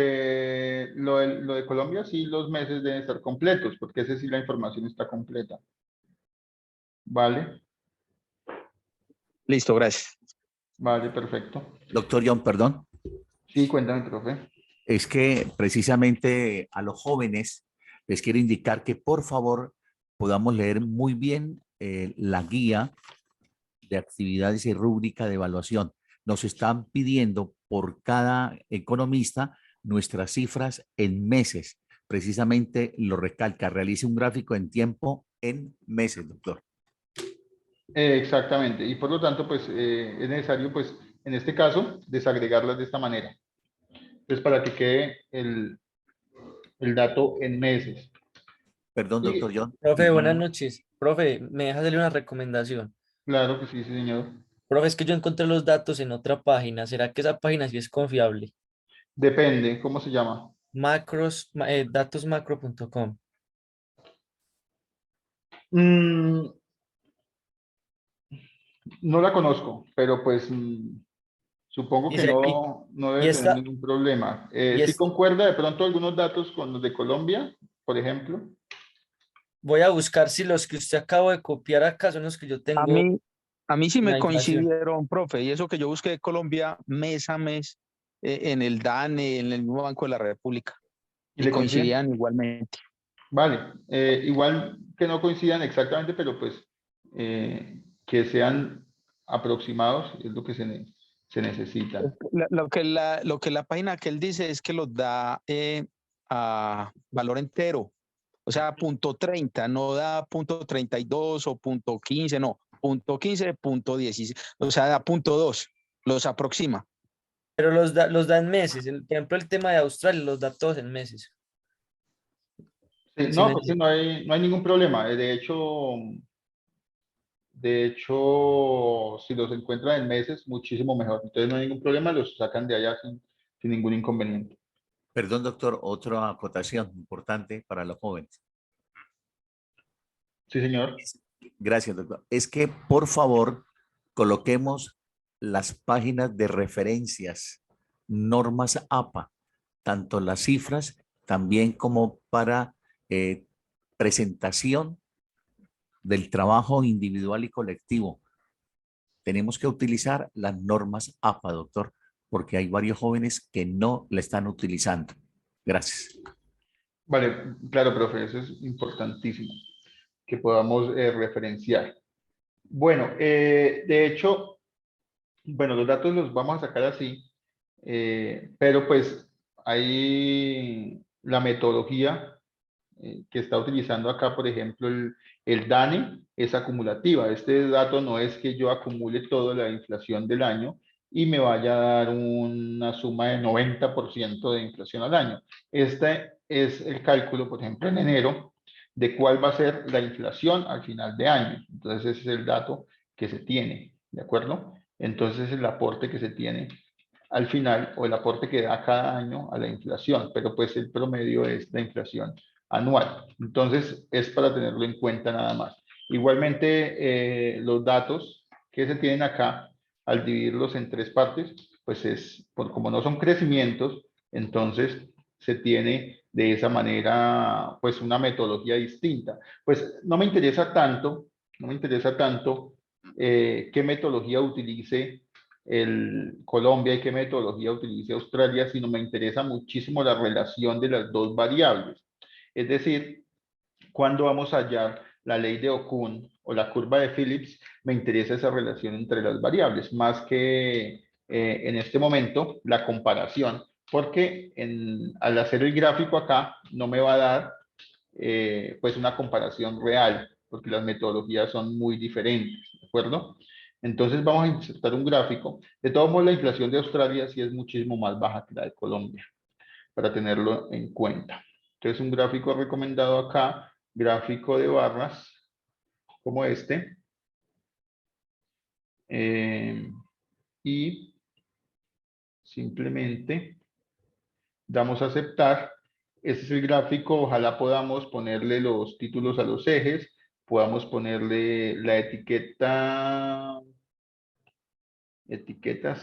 de Colombia sí los meses deben estar completos, porque ese sí la información está completa. ¿Vale? Listo, gracias. Vale, perfecto. Doctor John, perdón. Sí, cuéntame, profe. Es que precisamente a los jóvenes les quiero indicar que por favor podamos leer muy bien la guía de actividades y rúbrica de evaluación. Nos están pidiendo por cada economista nuestras cifras en meses. Precisamente lo recalca, realice un gráfico en tiempo en meses, doctor. Exactamente. Y por lo tanto, pues es necesario, pues, en este caso, desagregarlas de esta manera. Entonces, para que quede el dato en meses. Perdón, Y, doctor John. Profe, buenas noches. Profe, ¿me deja hacerle una recomendación? claro que sí, sí, señor. Profe, es que yo encontré los datos en otra página. ¿Será que esa página sí es confiable? Depende, ¿cómo se llama? Datosmacro.com. Mm, no la conozco, pero pues supongo Y, que se- y, no y debe tener esta, ningún problema. y ¿Sí es, concuerda de pronto algunos datos con los de Colombia, por ejemplo? voy a buscar si los que usted acabo de copiar acá son los que yo A tengo mí, a mí sí en me la inflación. coincidieron, profe, y eso que yo busqué de Colombia mes a mes en el DANE, en el mismo Banco de la República, ¿Y y le coinciden? coincidían igualmente. Vale, igual que no coincidan exactamente, pero pues que sean aproximados es lo que se necesita. Lo que la página que él dice es que los da a valor entero, o sea, punto 30, no da punto 32 o punto 15, no, punto 15, punto 16, o sea, da punto 2, los aproxima. Pero los da en meses. Por ejemplo, el tema de Australia los da todos en meses. Sí, Si no, me porque entiende. no hay ningún problema. De hecho, si los encuentran en meses, muchísimo mejor. Entonces no hay ningún problema, los sacan de allá sin ningún inconveniente. Perdón, doctor, otra acotación importante para los jóvenes. Sí, señor. Gracias, doctor. Es que, por favor, coloquemos las páginas de referencias, normas APA, tanto las cifras, también como para presentación del trabajo individual y colectivo. Tenemos que utilizar las normas APA, doctor, porque hay varios jóvenes que no la están utilizando. Gracias. Vale, claro, profe, eso es importantísimo, que podamos referenciar. Bueno, de hecho, bueno, los datos los vamos a sacar así, pero pues ahí la metodología que está utilizando acá, por ejemplo, el DANE es acumulativa. Este dato no es que yo acumule toda la inflación del año y me vaya a dar una suma de 90% de inflación al año. Este es el cálculo, por ejemplo, en enero de cuál va a ser la inflación al final de año. Entonces ese es el dato que se tiene, ¿de acuerdo? Entonces el aporte que se tiene al final o el aporte que da cada año a la inflación, pero pues el promedio es la inflación anual. Entonces es para tenerlo en cuenta nada más. Igualmente los datos que se tienen acá, al dividirlos en tres partes, pues como no son crecimientos, entonces se tiene de esa manera pues una metodología distinta. Pues no me interesa tanto qué metodología utilice Colombia y qué metodología utilice Australia, sino me interesa muchísimo la relación de las dos variables. Es decir, cuando vamos a hallar la ley de Okun o la curva de Phillips, me interesa esa relación entre las variables, más que en este momento la comparación, porque al hacer el gráfico acá no me va a dar pues una comparación real, porque las metodologías son muy diferentes, ¿de acuerdo? Entonces vamos a insertar un gráfico. De todos modos, la inflación de Australia sí es muchísimo más baja que la de Colombia, para tenerlo en cuenta. Entonces un gráfico recomendado acá, gráfico de barras, como este. Y simplemente damos a aceptar. Este es el gráfico, ojalá podamos ponerle los títulos a los ejes, podamos ponerle la etiqueta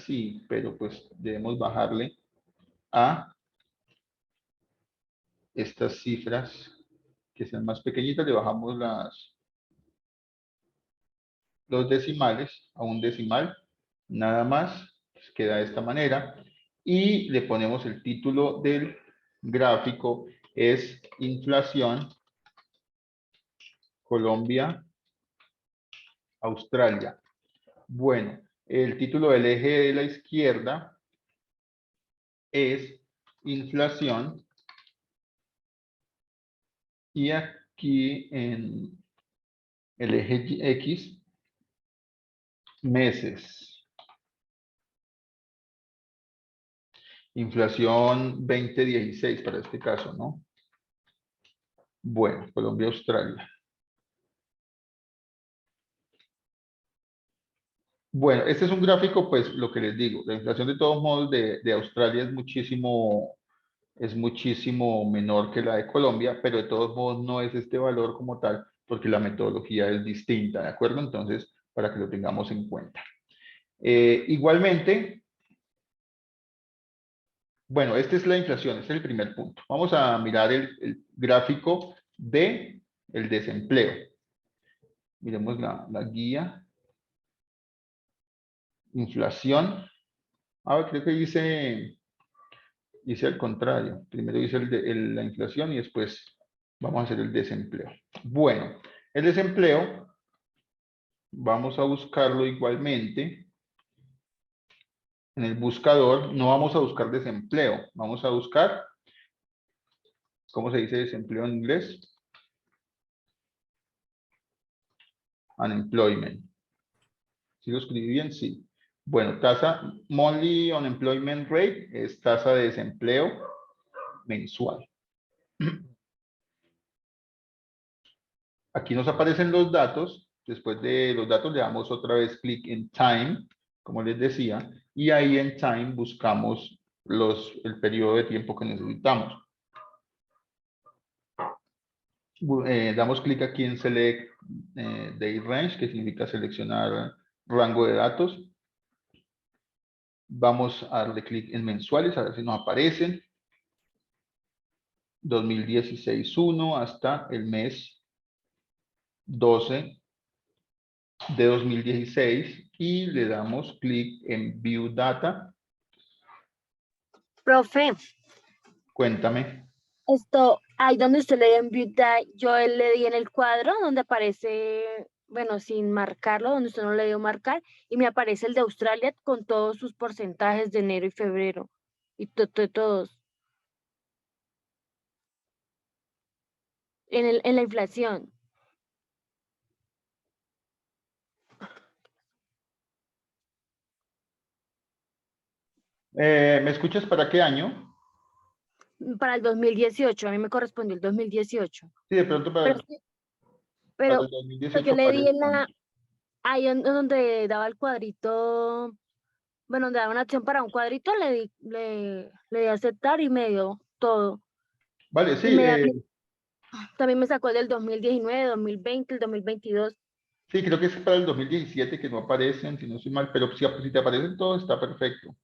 sí, pero pues debemos bajarle a estas cifras que sean más pequeñitas, le bajamos los decimales a un decimal, nada más, pues queda de esta manera, y le ponemos el título del gráfico, es inflación Colombia, Australia. Bueno, el título del eje de la izquierda es inflación y aquí en el eje X, meses. Inflación 2016 para este caso, ¿no? Bueno, Colombia, Australia. Bueno, este es un gráfico, pues lo que les digo, la inflación de todos modos de Australia es muchísimo menor que la de Colombia, pero de todos modos no es este valor como tal, porque la metodología es distinta, ¿de acuerdo? Entonces, para que lo tengamos en cuenta. Igualmente, bueno, esta es la inflación, este es el primer punto. Vamos a mirar el gráfico de el desempleo. Miremos la guía. Inflación. Creo que hice al contrario. Primero hice la inflación y después vamos a hacer el desempleo. Bueno, el desempleo, vamos a buscarlo igualmente. En el buscador no vamos a buscar desempleo, vamos a buscar, ¿cómo se dice desempleo en inglés? Unemployment. ¿Sí lo escribí bien? Sí. Bueno, monthly unemployment rate es tasa de desempleo mensual. Aquí nos aparecen los datos. Después de los datos le damos otra vez clic en time, como les decía, y ahí en time buscamos el periodo de tiempo que necesitamos. Damos clic aquí en Select Date Range, que significa seleccionar rango de datos. Vamos a darle clic en mensuales, a ver si nos aparecen. 2016-1 hasta el mes 12 de 2016 y le damos clic en View Data. Profe, Cuéntame. ahí donde usted le dio en View Data, yo le di en el cuadro donde aparece, bueno, sin marcarlo, donde usted no le dio marcar, y me aparece el de Australia con todos sus porcentajes de enero y febrero, y todos, en la inflación. ¿Me escuchas para qué año? para el 2018, a mí me correspondió el 2018. Sí, de pronto para, Pero, para pero el 2018 yo le di en aparece. ahí donde daba el cuadrito, bueno, donde daba una acción para un cuadrito, le di a aceptar y me dio todo. Vale, Y sí, también me sacó el del 2019, 2020, el 2022. sí, creo que es para el 2017 que no aparecen, si no estoy mal, pero si te aparecen todos, está perfecto.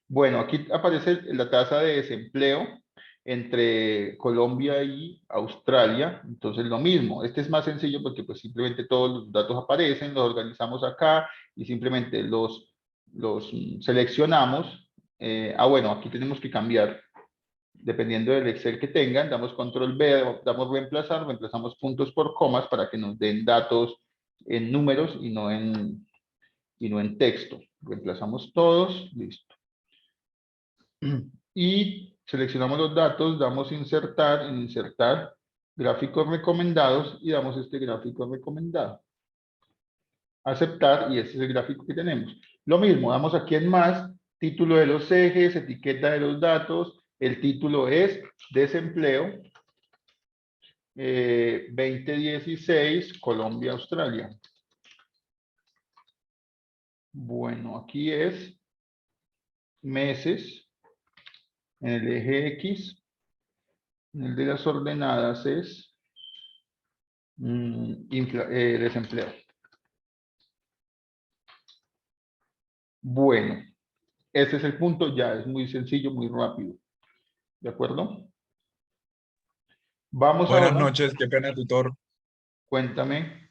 Bueno, aquí aparece la tasa de desempleo entre Colombia y Australia, entonces lo mismo. Este es más sencillo porque pues simplemente todos los datos aparecen, los organizamos acá y simplemente los seleccionamos. Bueno, aquí tenemos que cambiar, dependiendo del Excel que tengan, damos control B, damos reemplazar, reemplazamos puntos por comas para que nos den datos en números y no en texto. Reemplazamos todos, listo. Y seleccionamos los datos, damos insertar, en insertar gráficos recomendados y damos este gráfico recomendado. Aceptar y este es el gráfico que tenemos. Lo mismo, damos aquí en más, título de los ejes, etiqueta de los datos, el título es desempleo 2016 Colombia, Australia. Bueno, aquí es meses en el eje X. En el de las ordenadas es desempleo. Bueno, ese es el punto, ya es muy sencillo, muy rápido. ¿De acuerdo? Vamos Buenas ahora, noches, qué pena, tutor. cuéntame.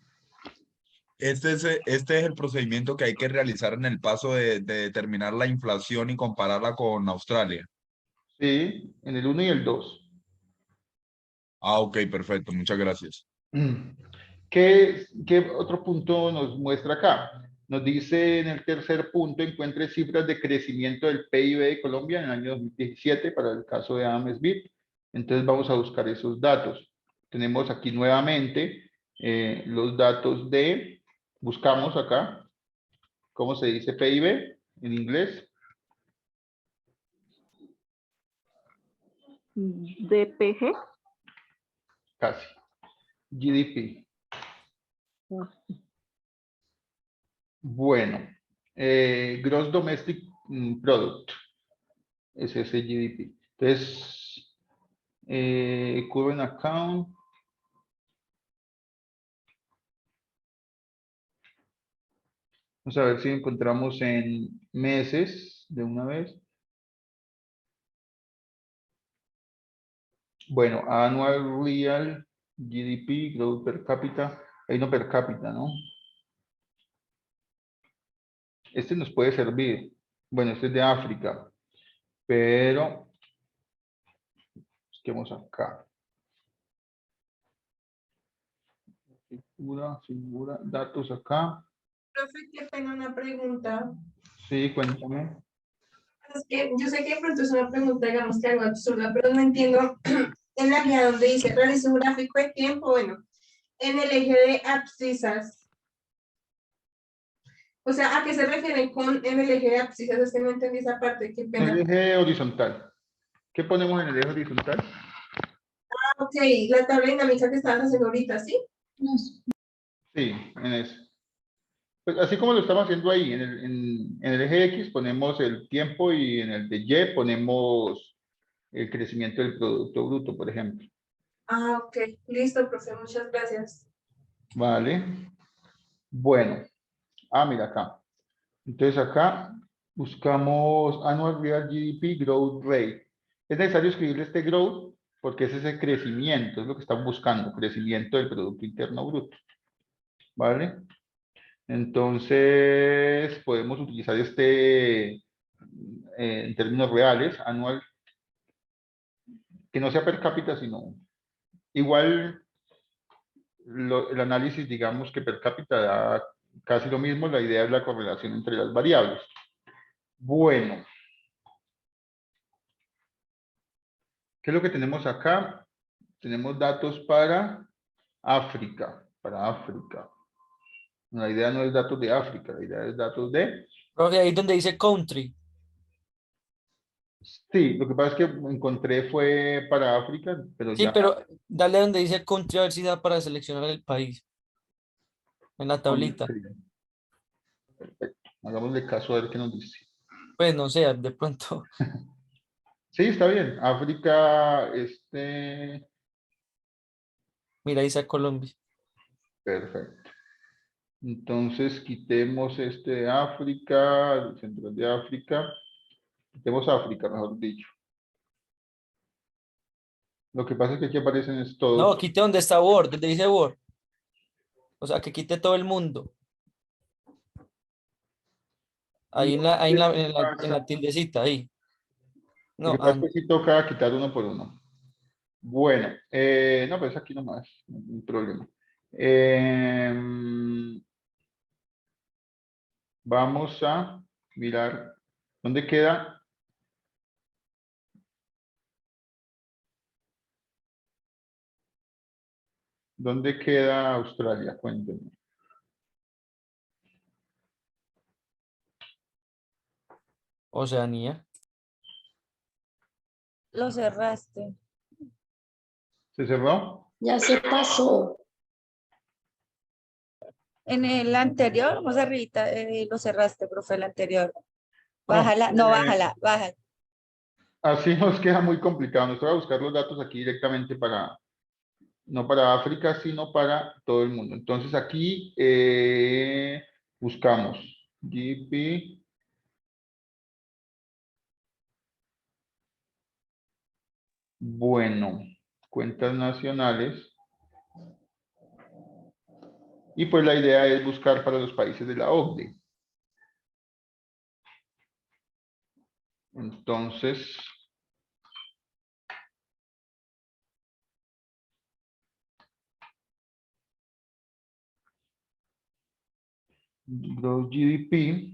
Este es el procedimiento que hay que realizar en el paso de determinar la inflación y compararla con Australia. Sí, en el 1 y el 2. Ah, ok, perfecto, muchas gracias. ¿Qué otro punto nos muestra acá? Nos dice en el tercer punto, encuentre cifras de crecimiento del PIB de Colombia en el año 2017 para el caso de Adam Smith. Entonces vamos a buscar esos datos. Tenemos aquí nuevamente los datos buscamos acá, ¿cómo se dice PIB en inglés? DPG. Casi. GDP. Bueno, Gross Domestic Product es ese GDP. Entonces, current account. Vamos a ver si encontramos en meses de una vez. Bueno, Annual Real GDP, Growth Per Cápita. Hay no per cápita, ¿no? Este nos puede servir. Bueno, este es de África. Pero busquemos acá. Figura, datos acá. Profe, qué pena una pregunta. Sí, cuéntame. Es que yo sé que de pronto es una pregunta, digamos que algo absurda, pero no entiendo en la guía donde dice realice un gráfico de tiempo, bueno, en el eje de abscisas. O sea, ¿a qué se refieren con en el eje de abscisas? Es que no entendí esa parte, qué En pena. el eje horizontal. ¿Qué ponemos en el eje horizontal? Ah, ok, la tabla dinámica que estabas haciendo ahorita, ¿sí? Sí, en eso. Pues así como lo estamos haciendo ahí, en el eje X ponemos el tiempo y en el de Y ponemos el crecimiento del Producto Bruto, por ejemplo. Ah, ok, listo, profe, muchas gracias. Vale. Bueno. Mira acá. Entonces acá buscamos Annual Real GDP Growth Rate. Es necesario escribirle este growth porque ese es el crecimiento, es lo que estamos buscando, crecimiento del Producto Interno Bruto. ¿Vale? Entonces podemos utilizar en términos reales, anual, que no sea per cápita, sino igual el análisis, digamos que per cápita da casi lo mismo, la idea es la correlación entre las variables. Bueno. ¿Qué es lo que tenemos acá? Tenemos datos para África, La idea no es datos de África, la idea es datos de... Profe, ahí donde dice country. Sí, lo que pasa es que encontré fue para África, pero Sí, ya pero dale donde dice country a ver si da para seleccionar el país en la tablita. sí, perfecto. Hagámosle caso a ver qué nos dice. Pues no sé, de pronto. Sí, está bien. África, Mira, dice Colombia. perfecto. Entonces quitemos este de África, el central de África. Quitemos África, mejor dicho. Lo que pasa es que aquí aparecen es No, todos. quite donde está Word, donde dice Word. O sea, que quite todo el mundo. Ahí en la, ahí en la tildecita, ahí. Lo No, que pasa es que sí toca quitar uno por uno. Bueno, no, pues aquí nomás, no hay problema. Vamos a mirar dónde queda. ¿Dónde queda Australia? Cuéntenme. Oceanía. Lo cerraste. ¿Se cerró? Ya se pasó. En el anterior, más arribita, lo cerraste, profe, el anterior. Bájala, no, bájala, bájala. Así nos queda muy complicado. Nos toca buscar los datos aquí directamente para, no para África, sino para todo el mundo. Entonces aquí buscamos GDP. Bueno, cuentas nacionales. Y pues la idea es buscar para los países de la OCDE. Entonces, gross GDP.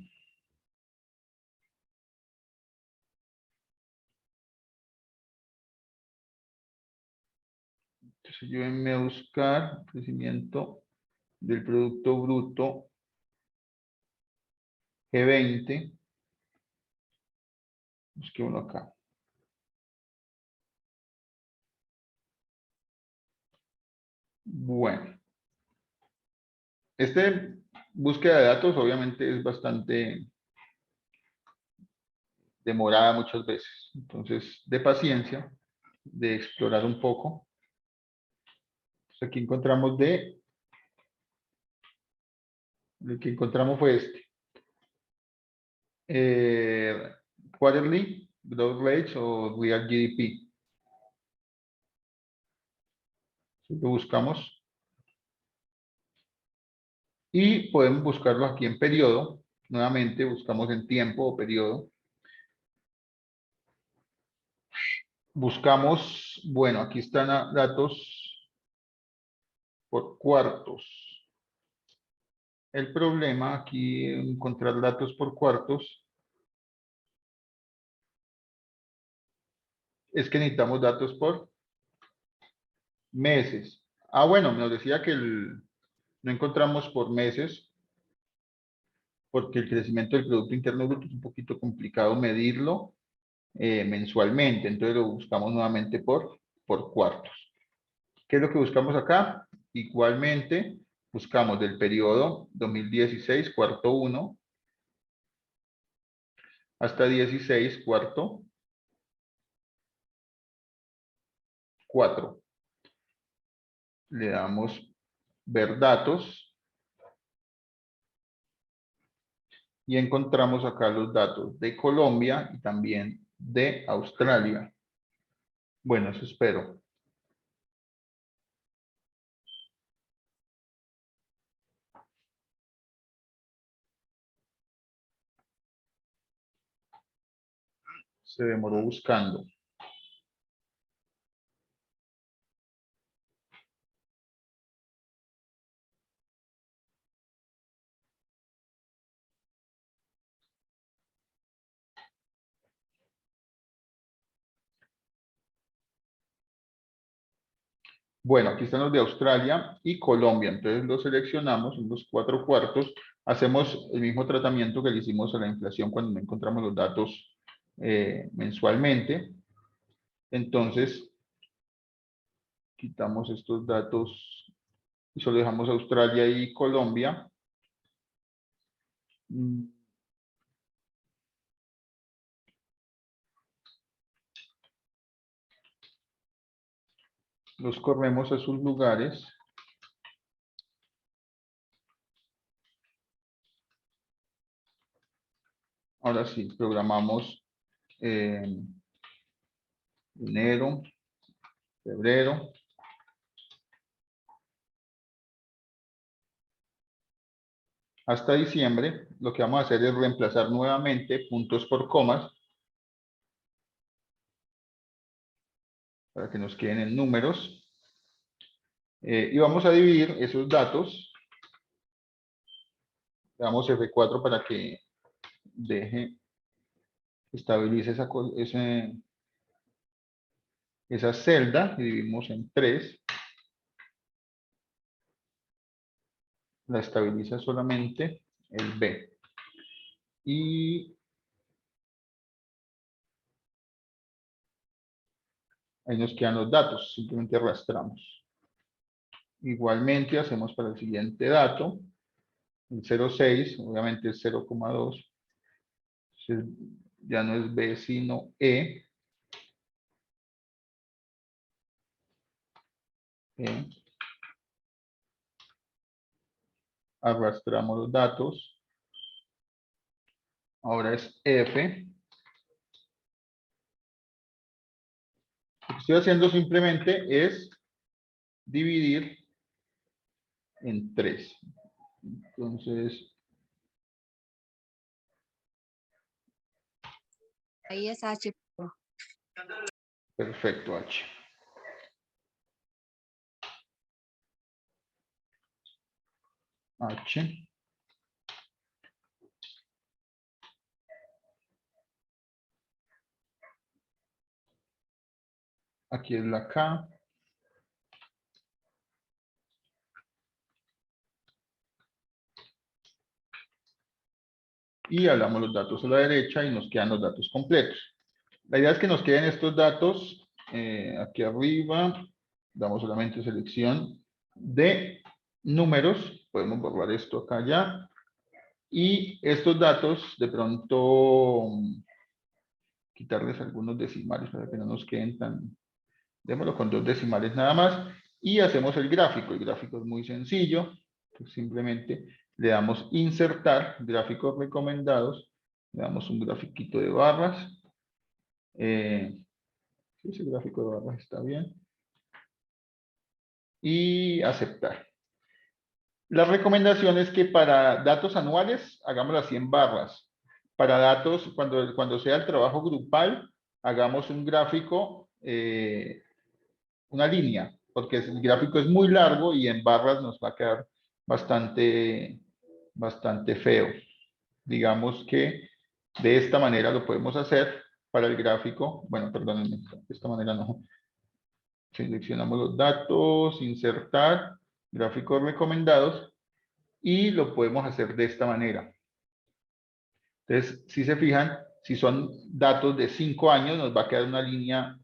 Entonces, ayúdenme a buscar crecimiento del Producto Bruto G20. Busquémoslo acá. Bueno, búsqueda de datos obviamente es bastante demorada muchas veces. Entonces, de paciencia, de explorar un poco. Entonces, aquí encontramos lo que encontramos fue quarterly growth rates o real GDP. Lo buscamos y podemos buscarlo aquí en periodo. Nuevamente buscamos en tiempo o periodo. Buscamos, bueno, aquí están datos por cuartos. El problema aquí encontrar datos por cuartos es que necesitamos datos por meses. Ah, bueno, nos decía que no encontramos por meses porque el crecimiento del Producto Interno Bruto es un poquito complicado medirlo mensualmente, entonces lo buscamos nuevamente por cuartos. ¿Qué es lo que buscamos acá? Igualmente, buscamos del periodo 2016, cuarto 1, hasta 16, cuarto 4. Le damos ver datos y encontramos acá los datos de Colombia y también de Australia. Bueno, eso espero. Se demoró buscando. Bueno, aquí están los de Australia y Colombia. Entonces los seleccionamos en los 4 cuartos. Hacemos el mismo tratamiento que le hicimos a la inflación cuando no encontramos los datos mensualmente. Entonces, quitamos estos datos y solo dejamos Australia y Colombia. Los corremos a sus lugares. Ahora sí, programamos enero, febrero. Hasta diciembre, lo que vamos a hacer es reemplazar nuevamente puntos por comas para que nos queden en números. Y vamos a dividir esos datos. Le damos F4 para que estabilice esa celda. Dividimos en 3. La estabiliza solamente el B. Y ahí nos quedan los datos, simplemente arrastramos. Igualmente hacemos para el siguiente dato, el 0,6, obviamente es 0,2. Ya no es B, sino E. Arrastramos los datos. Ahora es F. Lo que estoy haciendo simplemente es dividir en 3. Entonces, Ahí es H. perfecto, H. H. Aquí es la K. Y hablamos los datos a la derecha y nos quedan los datos completos. La idea es que nos queden estos datos aquí arriba. Damos solamente selección de números. Podemos borrar esto acá ya. Y estos datos, de pronto, quitarles algunos decimales para que no nos queden tan... Démoslo con 2 decimales nada más. Y hacemos el gráfico. El gráfico es muy sencillo. Pues simplemente le damos insertar, gráficos recomendados. Le damos un grafiquito de barras. Ese gráfico de barras está bien. Y aceptar. La recomendación es que para datos anuales, hagámoslo así en barras. Para datos, cuando sea el trabajo grupal, hagamos un gráfico, una línea, porque el gráfico es muy largo y en barras nos va a quedar bastante feo. Digamos que de esta manera lo podemos hacer para el gráfico. Bueno, perdónenme, de esta manera no. Seleccionamos los datos, insertar, gráficos recomendados, y lo podemos hacer de esta manera. Entonces, si se fijan, si son datos de 5 años, nos va a quedar una línea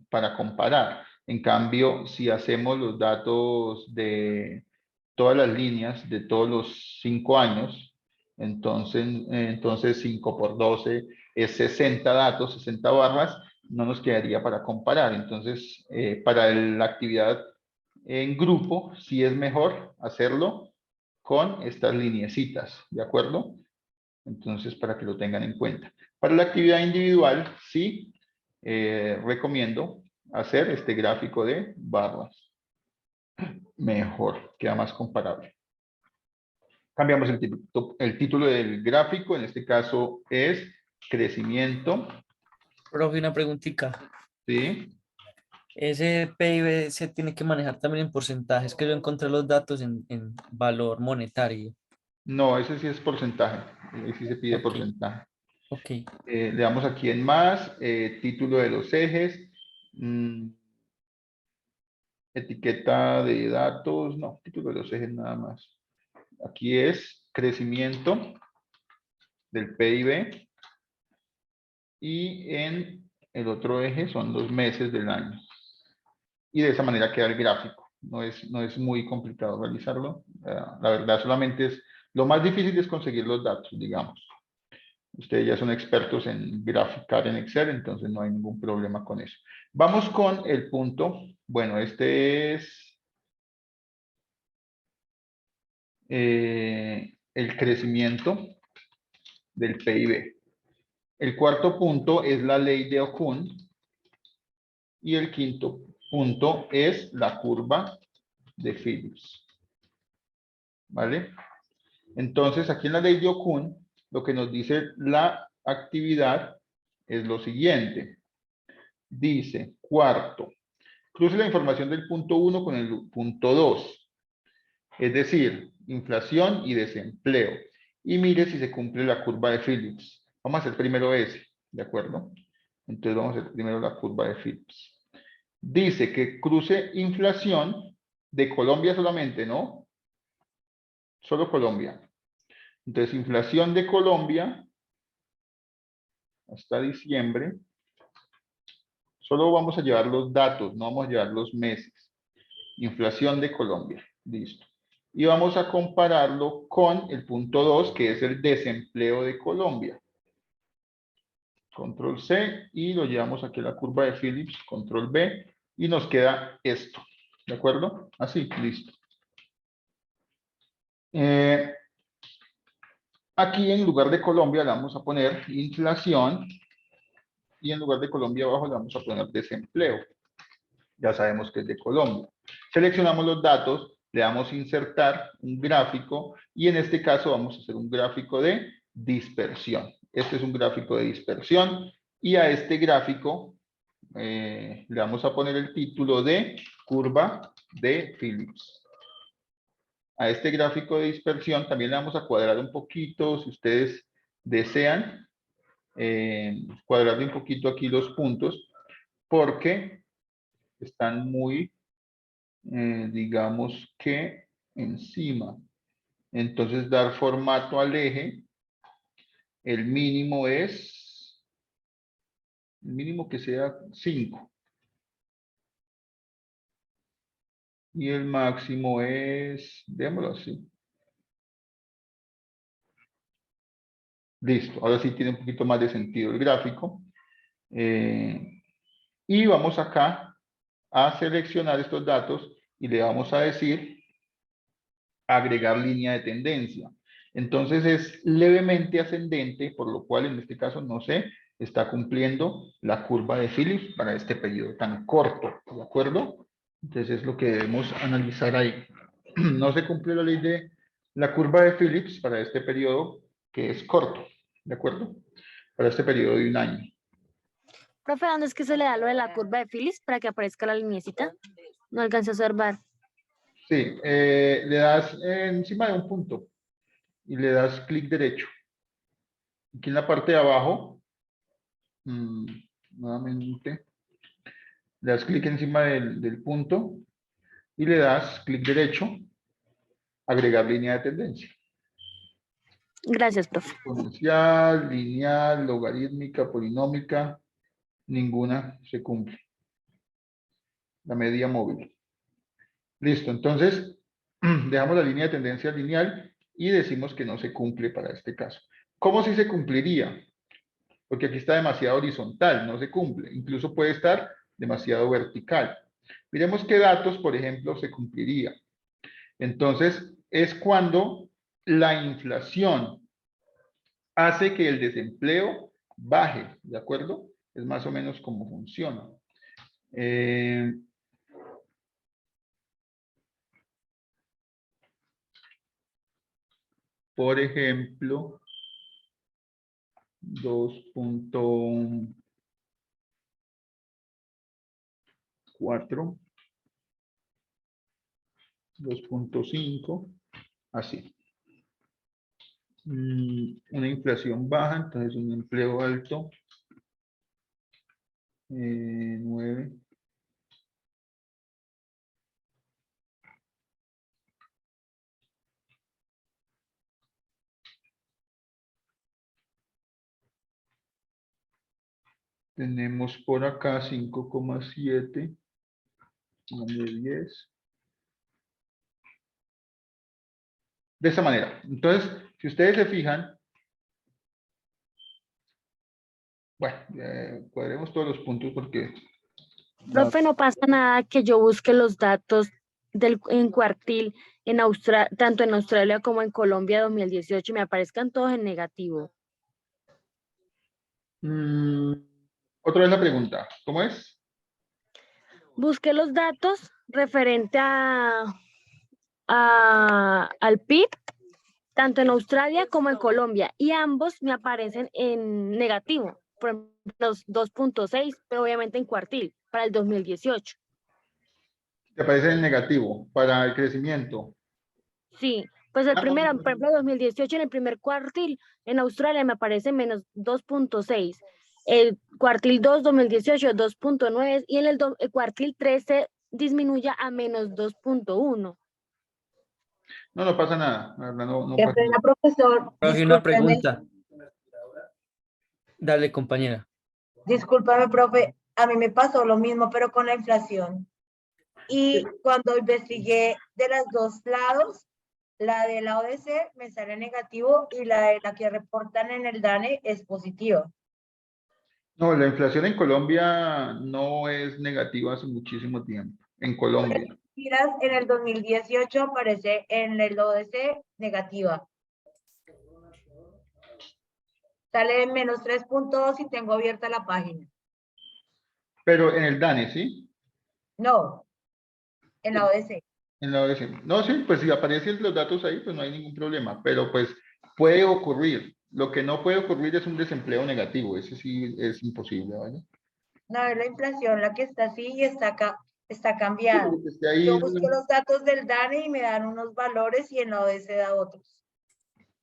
para comparar. En cambio, si hacemos los datos de todas las líneas de todos los 5 años, entonces 5 por 12 es 60 datos, 60 barras, no nos quedaría para comparar. Entonces, para la actividad en grupo, sí es mejor hacerlo con estas lineecitas, ¿de acuerdo? Entonces, para que lo tengan en cuenta. Para la actividad individual, sí, recomiendo hacer este gráfico de barras. Mejor, queda más comparable. Cambiamos el título del gráfico, en este caso es crecimiento. Profe, una preguntita. ¿Sí? Ese PIB se tiene que manejar también en porcentajes, que yo encontré los datos en valor monetario. No, ese sí es porcentaje. Ese sí se pide Ok. porcentaje. Ok. Le damos aquí en más, título de los ejes, etiqueta de datos, no, título de los ejes nada más. Aquí es crecimiento del PIB. y en el otro eje son los meses del año. Y de esa manera queda el gráfico. No es muy complicado realizarlo. La verdad, solamente es, lo más difícil es conseguir los datos, digamos. Ustedes ya son expertos en graficar en Excel, entonces no hay ningún problema con eso. Vamos con el punto. Bueno, este es el crecimiento del PIB. El cuarto punto es la ley de Okun. Y el quinto punto es la curva de Phillips. ¿Vale? Entonces, aquí en la ley de Okun, lo que nos dice la actividad es lo siguiente. Dice, cuarto, cruce la información del punto 1 con el punto 2. Es decir, inflación y desempleo. Y mire si se cumple la curva de Phillips. Vamos a hacer primero ese, ¿de acuerdo? Entonces vamos a hacer primero la curva de Phillips. Dice que cruce inflación de Colombia solamente, ¿no? Solo Colombia. Entonces, inflación de Colombia hasta diciembre. Solo vamos a llevar los datos, no vamos a llevar los meses. Inflación de Colombia. Listo. Y vamos a compararlo con el punto 2, que es el desempleo de Colombia. Control C y lo llevamos aquí a la curva de Phillips, control B, y nos queda esto. ¿De acuerdo? Así, listo. Aquí en lugar de Colombia le vamos a poner inflación y en lugar de Colombia abajo le vamos a poner desempleo. Ya sabemos que es de Colombia. Seleccionamos los datos, le damos insertar un gráfico y en este caso vamos a hacer un gráfico de dispersión. Este es un gráfico de dispersión y a este gráfico le vamos a poner el título de curva de Phillips. A este gráfico de dispersión también le vamos a cuadrar un poquito, si ustedes desean, cuadrarle un poquito aquí los puntos, porque están muy, digamos que encima. Entonces, dar formato al eje, el mínimo que sea 5. Y el máximo es, démoslo así. Listo, ahora sí tiene un poquito más de sentido el gráfico. Y vamos acá a seleccionar estos datos y le vamos a decir agregar línea de tendencia. Entonces es levemente ascendente, por lo cual en este caso no se está cumpliendo la curva de Phillips para este periodo tan corto, ¿de acuerdo? Entonces es lo que debemos analizar ahí. No se cumplió la ley de la curva de Phillips para este periodo que es corto, ¿de acuerdo? Para este periodo de un año. Profe, ¿dónde es que se le da lo de la curva de Phillips para que aparezca la lineecita? No alcancé a observar. Sí, le das encima de un punto y le das clic derecho. Aquí en la parte de abajo, nuevamente, le das clic encima del punto y le das clic derecho, agregar línea de tendencia. Gracias, profe. Exponencial, lineal, logarítmica, polinómica, ninguna se cumple. La media móvil. Listo, entonces dejamos la línea de tendencia lineal y decimos que no se cumple para este caso. ¿Cómo si se cumpliría? Porque aquí está demasiado horizontal, no se cumple. Incluso puede estar demasiado vertical. Miremos qué datos, por ejemplo, se cumpliría. Entonces, es cuando la inflación hace que el desempleo baje, ¿de acuerdo? Es más o menos cómo funciona. Por ejemplo, 2.4, 2.5, así. Una inflación baja, entonces un empleo alto, 9. Tenemos por acá 5,7 de 10. De esta manera. Entonces, si ustedes se fijan, bueno, cuadremos todos los puntos porque... Profe, no pasa nada que yo busque los datos en cuartil tanto en Australia como en Colombia 2018 y me aparezcan todos en negativo. Otra vez la pregunta, ¿cómo es? Busqué los datos referente al PIB, tanto en Australia como en Colombia, y ambos me aparecen en negativo, por ejemplo, los 2.6, pero obviamente en cuartil, para el 2018. Te aparece en negativo para el crecimiento. Sí, pues el Ah, no, primero, por ejemplo, 2018 en el primer cuartil, en Australia me aparece menos 2.6. El cuartil 2, 2018, 2.9 y en el cuartil 13 disminuye a menos 2.1. no, no pasa nada. La verdad, no Qué pasa pena, nada. profesor. Profe, una Discúlpeme, pregunta. Dale, compañera. discúlpame, profe. A mí me pasó lo mismo, pero con la inflación. Y cuando investigué de los dos lados, la de la ODC me sale negativo y la de la que reportan en el DANE es positivo. No, la inflación en Colombia no es negativa hace muchísimo tiempo. En Colombia. Miras, en el 2018 aparece en el ODC negativa. Sale en menos 3.2 y tengo abierta la página. Pero en el DANE, ¿sí? No, en la ODC. En la ODC. No, sí, pues si aparecen los datos ahí, pues no hay ningún problema. Pero pues puede ocurrir. Lo que no puede ocurrir es un desempleo negativo. Ese sí es imposible, ¿vale? No, es la inflación la que está así y está cambiada. Porque esté ahí, Yo busco los datos del DANE y me dan unos valores y en la ODC da otros.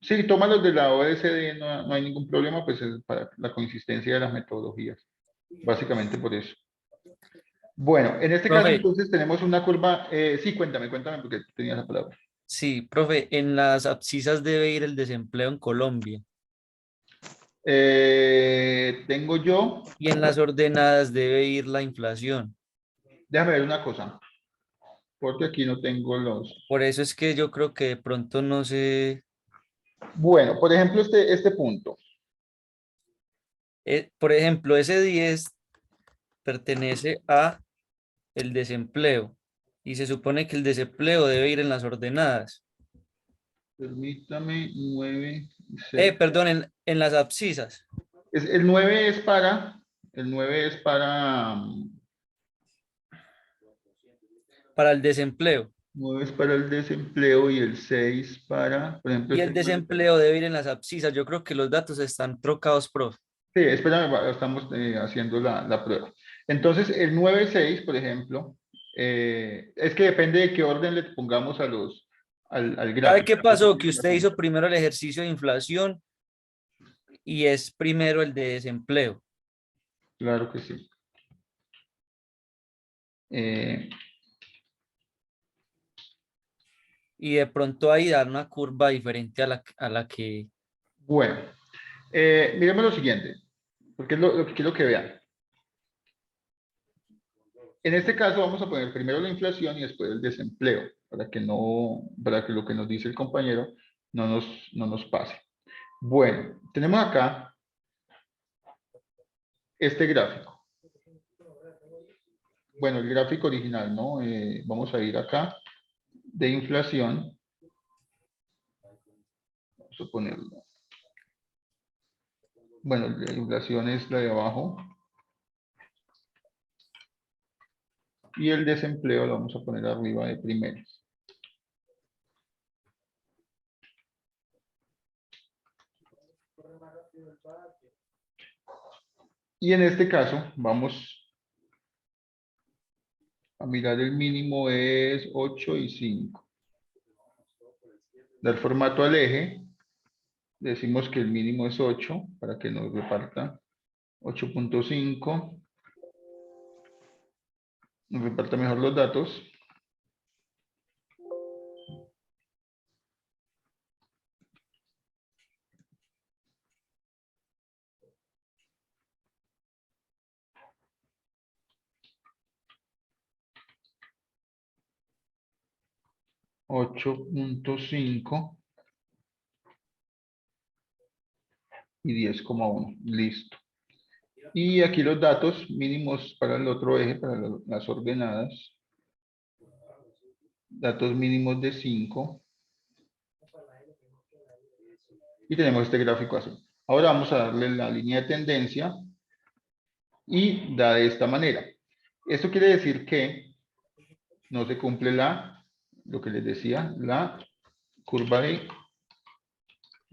sí, toma los de la OECD, no hay ningún problema, pues es para la consistencia de las metodologías. Básicamente por eso. Bueno, en este caso Profe, entonces tenemos una curva. Sí, cuéntame, porque tenías la palabra. sí, profe, en las abscisas debe ir el desempleo en Colombia Tengo yo, y en las ordenadas debe ir la inflación. déjame ver una cosa, porque aquí no tengo los. Por eso es que yo creo que de pronto no sé, Bueno, por ejemplo, este punto. por ejemplo, ese 10 pertenece a el desempleo y se supone que el desempleo debe ir en las ordenadas. Permítame, 9, 6. Perdón, en las abscisas. El 9 es para, el 9 es Para el desempleo. 9 es para el desempleo y el 6 para, por ejemplo, Y el desempleo debe ir en las abscisas. Yo creo que los datos están trocados, profe. Sí, espérame, estamos haciendo la prueba. Entonces, el 9,6, por ejemplo, es que depende de qué orden le pongamos al ¿Sabe gráfico. qué pasó? Que usted hizo primero el ejercicio de inflación y es primero el de desempleo. Claro que sí. Y de pronto ahí dar una curva diferente a la que... Bueno, miremos lo siguiente, porque es lo que quiero que vean. En este caso vamos a poner primero la inflación y después el desempleo, para que lo que nos dice el compañero no nos pase. Bueno, tenemos acá este gráfico. Bueno, el gráfico original, ¿no? Vamos a ir acá de inflación. Vamos a ponerlo. Bueno, la inflación es la de abajo. Y el desempleo lo vamos a poner arriba de primeros. Y en este caso vamos a mirar el mínimo es 8 y 5. Del formato al eje, decimos que el mínimo es 8 para que nos reparta 8.5. Nos reparta mejor los datos. 8.5 y 10,1. Listo. Y aquí los datos mínimos para el otro eje, para las ordenadas. Datos mínimos de 5. Y tenemos este gráfico así. Ahora vamos a darle la línea de tendencia y da de esta manera. Esto quiere decir que no se cumple lo que les decía, la curva de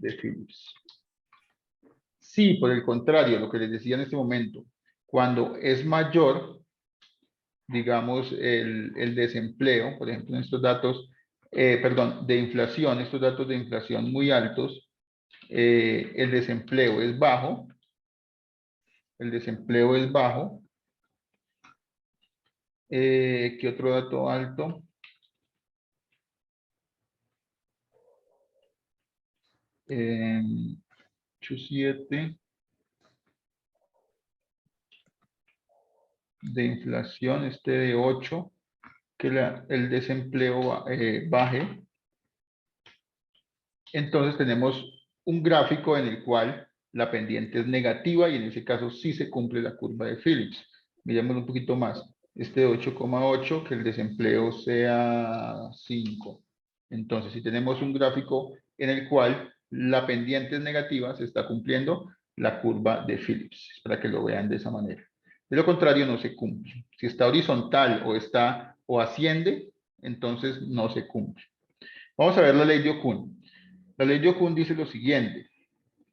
Phillips. Si, por el contrario, lo que les decía en este momento, cuando es mayor, digamos, el desempleo, por ejemplo, en estos datos, de inflación, estos datos de inflación muy altos, el desempleo es bajo. El desempleo es bajo. ¿Qué otro dato alto? Eh, 8.7 de inflación, de 8, que el desempleo baje. Entonces tenemos un gráfico en el cual la pendiente es negativa y en ese caso sí se cumple la curva de Phillips. Miremos un poquito más. De 8,8, que el desempleo sea 5. Entonces, si tenemos un gráfico en el cual la pendiente es negativa, se está cumpliendo la curva de Phillips, para que lo vean de esa manera. De lo contrario, no se cumple. Si está horizontal o asciende, entonces no se cumple. Vamos a ver la ley de Okun. La ley de Okun dice lo siguiente,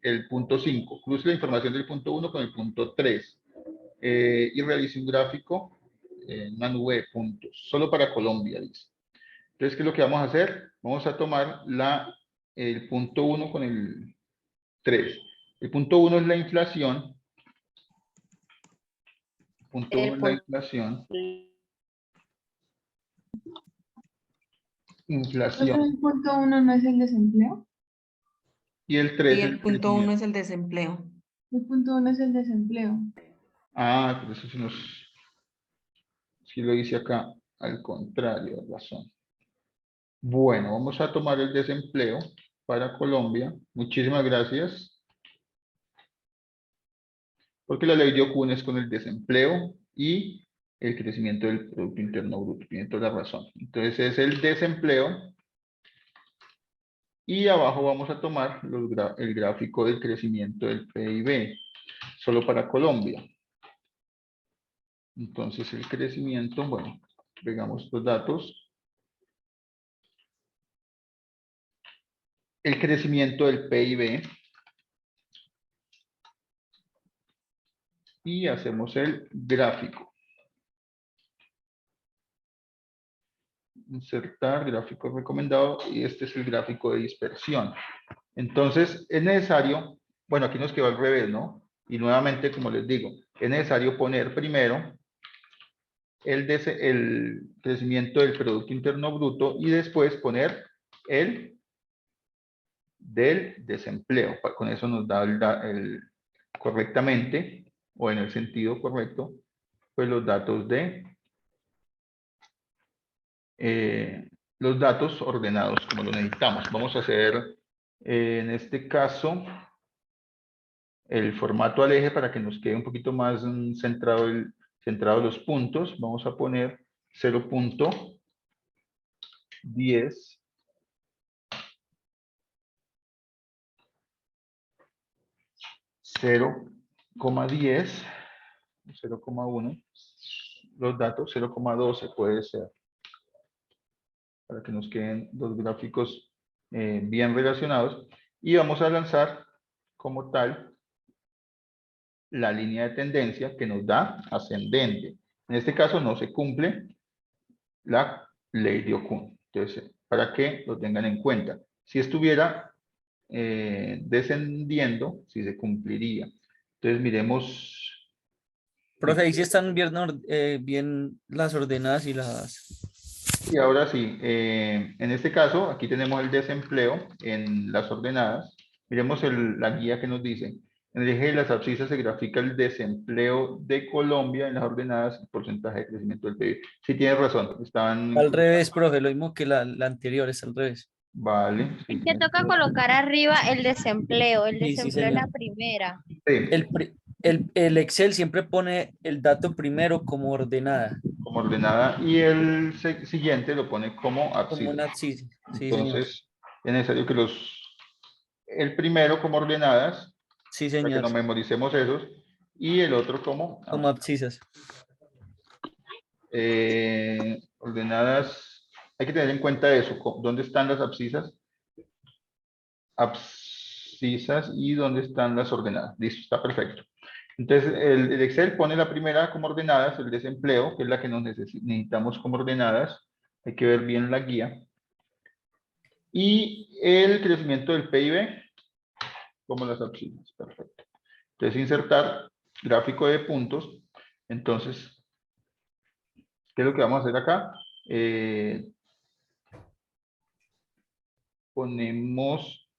el punto 5, cruce la información del punto 1 con el punto 3 y realice un gráfico en una nube de puntos, solo para Colombia, dice. Entonces, ¿qué es lo que vamos a hacer? Vamos a tomar el punto 1 con el 3. El punto 1 es la inflación. Punto 1 es la inflación. Inflación. ¿El punto 1 no es el desempleo? Y el 3 Y el punto 1 es el desempleo. El punto 1 es el desempleo. Ah, pero eso sí lo hice acá al contrario, razón. Bueno, vamos a tomar el desempleo para Colombia. Muchísimas gracias. Porque la ley de Okun es con el desempleo y el crecimiento del Producto Interno Bruto. Tiene toda la razón. Entonces es el desempleo. Y abajo vamos a tomar el gráfico del crecimiento del PIB, solo para Colombia. Entonces el crecimiento, bueno, pegamos los datos. El crecimiento del PIB. Y hacemos el gráfico. Insertar gráfico recomendado y este es el gráfico de dispersión. Entonces es necesario, bueno, aquí nos quedó al revés, ¿no? Y nuevamente, como les digo, es necesario poner primero el crecimiento del Producto Interno Bruto y después poner el del desempleo. Con eso nos da correctamente o en el sentido correcto, pues los datos los datos ordenados como lo necesitamos. Vamos a hacer en este caso el formato al eje para que nos quede un poquito más centrado los puntos. Vamos a poner 0.10 0,10 0,1 los datos 0,12 puede ser para que nos queden los gráficos bien relacionados y vamos a lanzar como tal la línea de tendencia que nos da ascendente. En este caso no se cumple la ley de Okun. Entonces, para que lo tengan en cuenta. Si estuviera descendiendo, sí se cumpliría. Entonces, miremos. Profe, ahí sí están bien las ordenadas y las... Y ahora sí, en este caso, aquí tenemos el desempleo en las ordenadas. Miremos la guía que nos dice. En el eje de las abscisas se grafica el desempleo de Colombia en las ordenadas, el porcentaje de crecimiento del PIB. Sí, tienes razón. Estaban... Al revés, profe, lo mismo que la anterior, es al revés. Vale. Sí, Es que toca colocar arriba el desempleo. El Sí, sí, desempleo es la señor. primera. sí, El Excel siempre pone el dato primero como ordenada. como ordenada. Y el siguiente lo pone como Como abscisa. una abscisa. Sí, señor. Entonces, es necesario que el primero como ordenadas, Sí, para que señor. nos memoricemos esos, y el otro como Como abscisas. ordenadas. Hay que tener en cuenta eso. ¿Dónde están las abscisas? Abscisas y dónde están las ordenadas. Listo, está perfecto. Entonces, el Excel pone la primera como ordenadas, el desempleo, que es la que nos necesitamos como ordenadas. Hay que ver bien la guía. Y el crecimiento del PIB como las abscisas. Perfecto. Entonces, insertar gráfico de puntos. Entonces, ¿qué es lo que vamos a hacer acá? Ponemos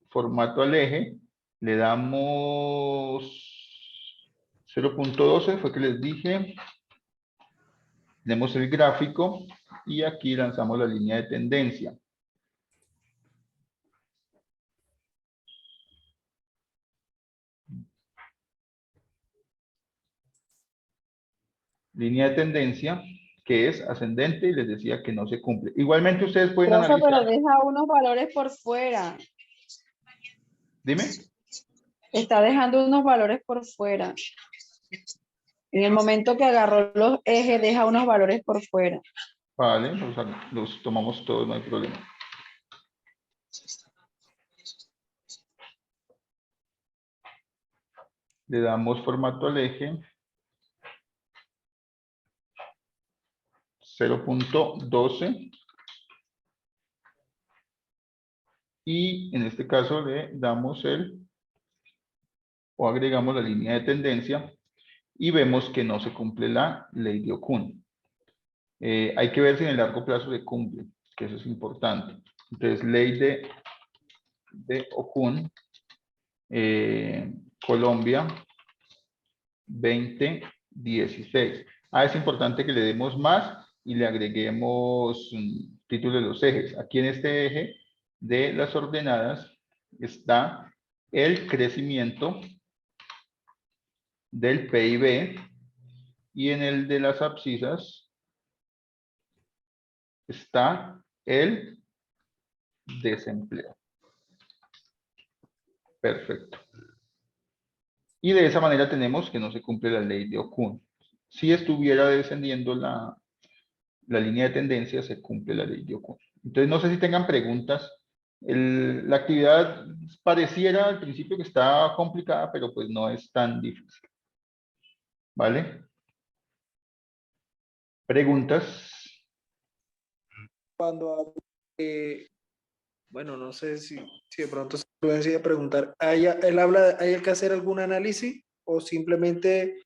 formato al eje, le damos 0.12, fue que les dije. Tenemos el gráfico y aquí lanzamos la línea de tendencia. Línea de tendencia que es ascendente y les decía que no se cumple. Igualmente ustedes pueden Profe, analizar. pero deja unos valores por fuera. Dime. Está dejando unos valores por fuera. En el momento que agarró los ejes, deja unos valores por fuera. Vale, los tomamos todos, no hay problema. Le damos formato al eje. 0.12. Y en este caso le damos o agregamos la línea de tendencia y vemos que no se cumple la ley de Okun. Hay que ver si en el largo plazo se cumple, que eso es importante. Entonces, ley de Okun, Colombia 2016. Es importante que le demos más y le agreguemos título de los ejes. Aquí en este eje de las ordenadas está el crecimiento del PIB y en el de las abscisas está el desempleo. Perfecto. Y de esa manera tenemos que no se cumple la ley de Okun. Si estuviera descendiendo la línea de tendencia, se cumple la ley de Okun. Entonces, no sé si tengan preguntas. La actividad pareciera al principio que está complicada, pero pues no es tan difícil. ¿Vale? ¿Preguntas? Cuando bueno, no sé si de pronto se puede preguntar, ¿hay que hacer algún análisis o simplemente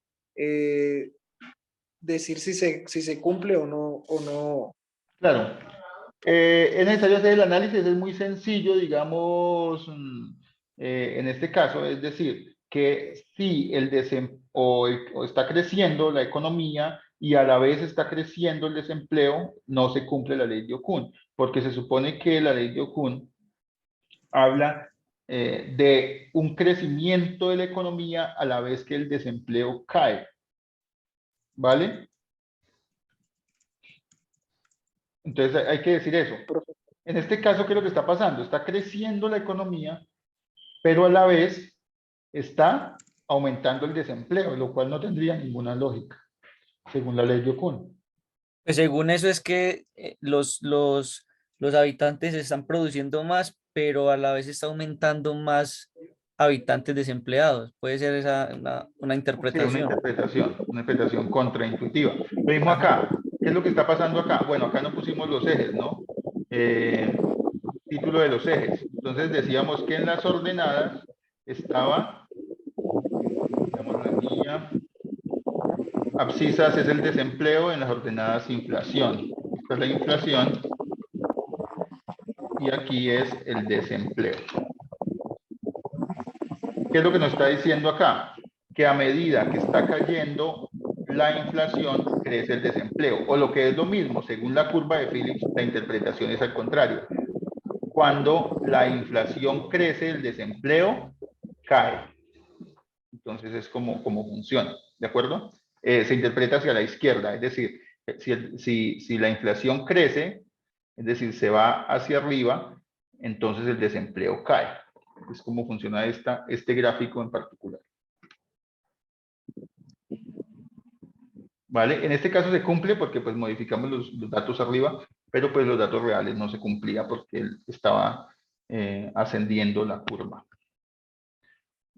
decir si se cumple o no? Claro. Es necesario hacer el análisis, es muy sencillo, digamos, en este caso, es decir, que si o está creciendo la economía y a la vez está creciendo el desempleo, no se cumple la ley de Okun, porque se supone que la ley de Okun habla de un crecimiento de la economía a la vez que el desempleo cae. ¿Vale? Entonces hay que decir eso. En este caso, ¿qué es lo que está pasando? Está creciendo la economía, pero a la vez está aumentando el desempleo, lo cual no tendría ninguna lógica, según la ley de Okun. Pues según eso es que los habitantes están produciendo más, pero a la vez está aumentando más habitantes desempleados. Puede ser esa una interpretación. Sí, una interpretación contraintuitiva. Lo mismo acá. ¿Qué es lo que está pasando acá? Bueno, acá no pusimos los ejes, ¿no? Título de los ejes. Entonces decíamos que en las ordenadas estaba, digamos la guía, abscisas es el desempleo, en las ordenadas inflación. Esta es la inflación y aquí es el desempleo. ¿Qué es lo que nos está diciendo acá? Que a medida que está cayendo la inflación, crece el desempleo. O lo que es lo mismo, según la curva de Phillips, la interpretación es al contrario. Cuando la inflación crece, el desempleo cae. Entonces es como funciona, ¿de acuerdo? Se interpreta hacia la izquierda, es decir, si la inflación crece, es decir, se va hacia arriba, entonces el desempleo cae. Es como funciona este gráfico en particular. ¿Vale? En este caso se cumple porque pues modificamos los datos arriba, pero pues los datos reales no se cumplía porque él estaba ascendiendo la curva.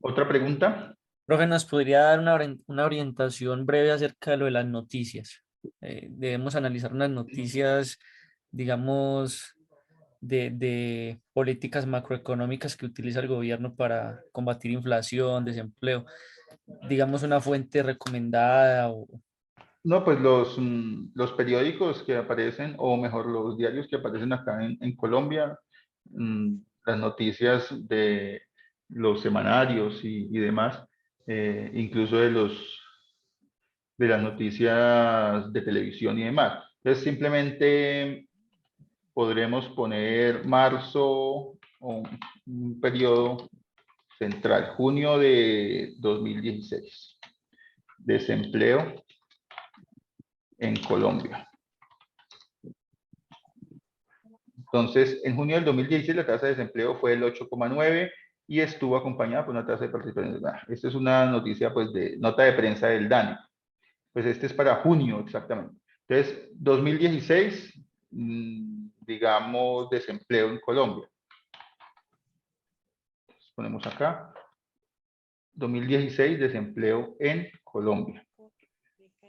¿Otra pregunta? Profe, ¿nos podría dar una orientación breve acerca de lo de las noticias? Debemos analizar unas noticias, digamos, de políticas macroeconómicas que utiliza el gobierno para combatir inflación, desempleo. Digamos, una fuente recomendada o... No, pues los periódicos que aparecen, o mejor, los diarios que aparecen acá en Colombia, las noticias de los semanarios y demás, incluso de las noticias de televisión y demás. Entonces, simplemente podremos poner marzo o un periodo central, junio de 2016. Desempleo en Colombia. Entonces, en junio del 2016 la tasa de desempleo fue el 8,9 y estuvo acompañada por una tasa de participación. Esta es una noticia, pues, de nota de prensa del DANE. Pues este es para junio exactamente. Entonces, 2016, digamos, desempleo en Colombia. Entonces, ponemos acá, 2016, desempleo en Colombia.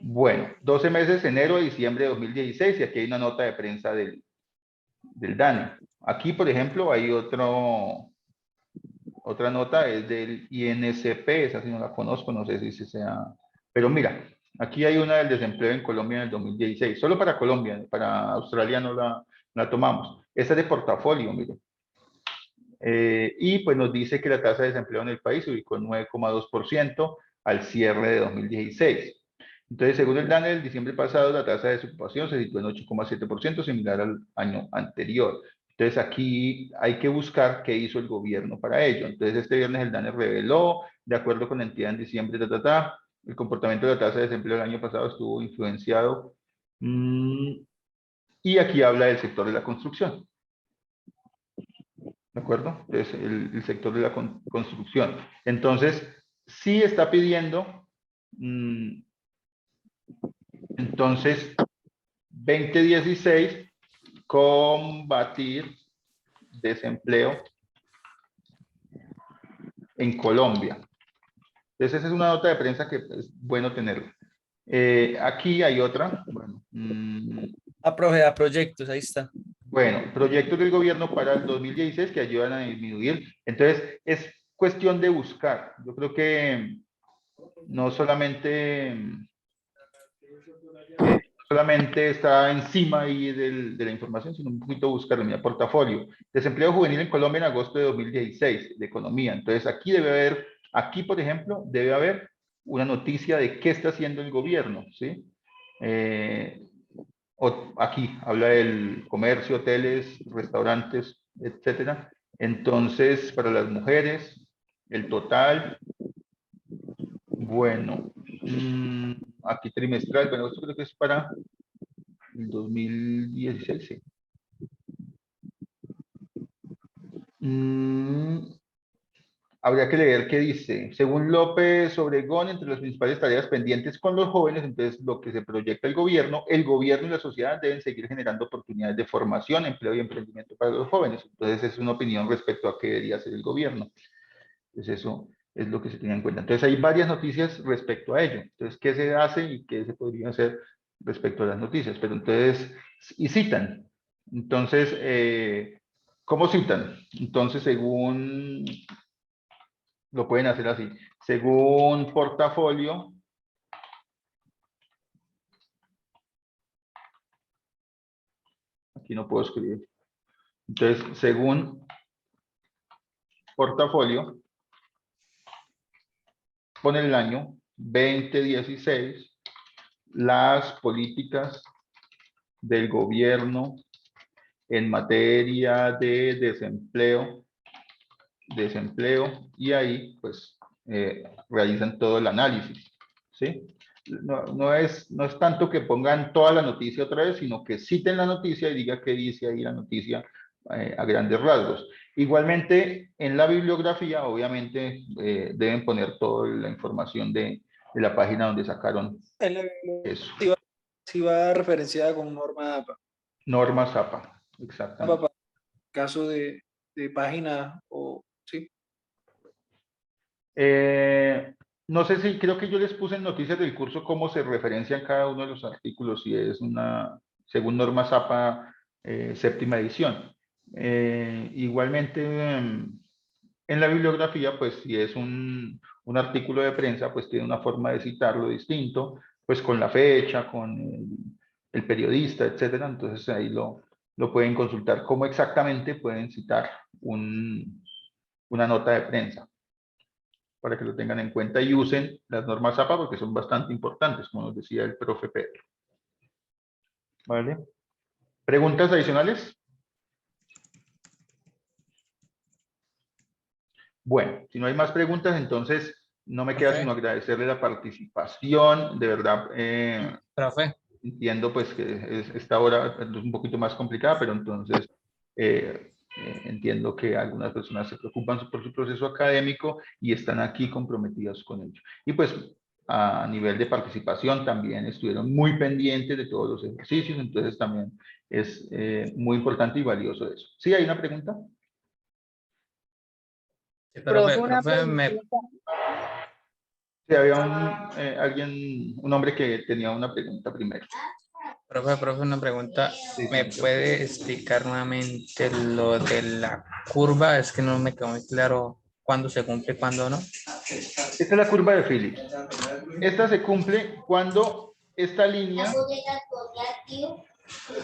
Bueno, 12 meses, enero a diciembre de 2016, y aquí hay una nota de prensa del DANE. Aquí, por ejemplo, hay otra nota, es del INSP, esa sí no la conozco, no sé si sea... Pero mira, aquí hay una del desempleo en Colombia en el 2016, solo para Colombia, para Australia no la tomamos. Esta es de portafolio, mire. Y pues nos dice que la tasa de desempleo en el país se ubicó en 9,2% al cierre de 2016. Entonces, según el DANE, el diciembre pasado, la tasa de desocupación se situó en 8,7%, similar al año anterior. Entonces, aquí hay que buscar qué hizo el gobierno para ello. Entonces, este viernes el DANE reveló, de acuerdo con la entidad en diciembre, el comportamiento de la tasa de desempleo del año pasado estuvo influenciado. Y aquí habla del sector de la construcción. ¿De acuerdo? Entonces, el sector de la construcción. Entonces, sí está pidiendo... entonces, 2016, combatir desempleo en Colombia. Entonces, esa es una nota de prensa que es bueno tenerla. Aquí hay otra. Bueno, profe, a proyectos, ahí está. Bueno, proyectos del gobierno para el 2016 que ayudan a disminuir. Entonces, es cuestión de buscar. Yo creo que no solamente está encima ahí de la información, sino un poquito buscarlo. Mira, portafolio. Desempleo juvenil en Colombia en agosto de 2016, de economía. Entonces, aquí debe haber, por ejemplo, debe haber una noticia de qué está haciendo el gobierno, ¿sí? Aquí habla del comercio, hoteles, restaurantes, etcétera. Entonces, para las mujeres, el total, bueno, aquí trimestral, bueno, esto creo que es para el 2016, sí. Habría que leer qué dice. Según López Obregón, entre las principales tareas pendientes con los jóvenes, entonces lo que se proyecta el gobierno y la sociedad deben seguir generando oportunidades de formación, empleo y emprendimiento para los jóvenes. Entonces es una opinión respecto a qué debería hacer el gobierno. Entonces eso es lo que se tiene en cuenta. Entonces hay varias noticias respecto a ello. Entonces, ¿qué se hace y qué se podría hacer respecto a las noticias? Pero entonces, y citan. Entonces, ¿cómo citan? Entonces, según... Lo pueden hacer así. Según portafolio, aquí no puedo escribir. Entonces, según portafolio, pone el año 2016, las políticas del gobierno en materia de desempleo, y ahí pues realizan todo el análisis, ¿sí? No es tanto que pongan toda la noticia otra vez, sino que citen la noticia y diga qué dice ahí la noticia a grandes rasgos. Igualmente, en la bibliografía, obviamente, deben poner toda la información de la página donde sacaron eso. Si va referenciada con norma APA. Norma ZAPA, exactamente. Para caso de página o sí. No sé si, creo que yo les puse en noticias del curso cómo se referencian cada uno de los artículos, si es según norma ZAPA, séptima edición. Igualmente, en la bibliografía, pues si es un artículo de prensa, pues tiene una forma de citarlo distinto, pues con la fecha, con el periodista, etcétera. Entonces ahí lo pueden consultar cómo exactamente pueden citar una nota de prensa, para que lo tengan en cuenta y usen las normas APA porque son bastante importantes, como nos decía el profe Pedro. ¿Vale? ¿Preguntas adicionales? Bueno, si no hay más preguntas, entonces no me queda sino agradecerle la participación. De verdad, profe. Entiendo pues que esta hora es un poquito más complicada, pero entonces entiendo que algunas personas se preocupan por su proceso académico y están aquí comprometidas con ello. Y pues a nivel de participación también estuvieron muy pendientes de todos los ejercicios, entonces también es muy importante y valioso eso. ¿Sí hay una pregunta? Profe, Sí, había un hombre que tenía una pregunta primero. Profe, una pregunta. ¿Me puede explicar nuevamente lo de la curva? Es que no me quedó muy claro cuándo se cumple, cuándo no. Esta es la curva de Phillips. Esta se cumple cuando esta línea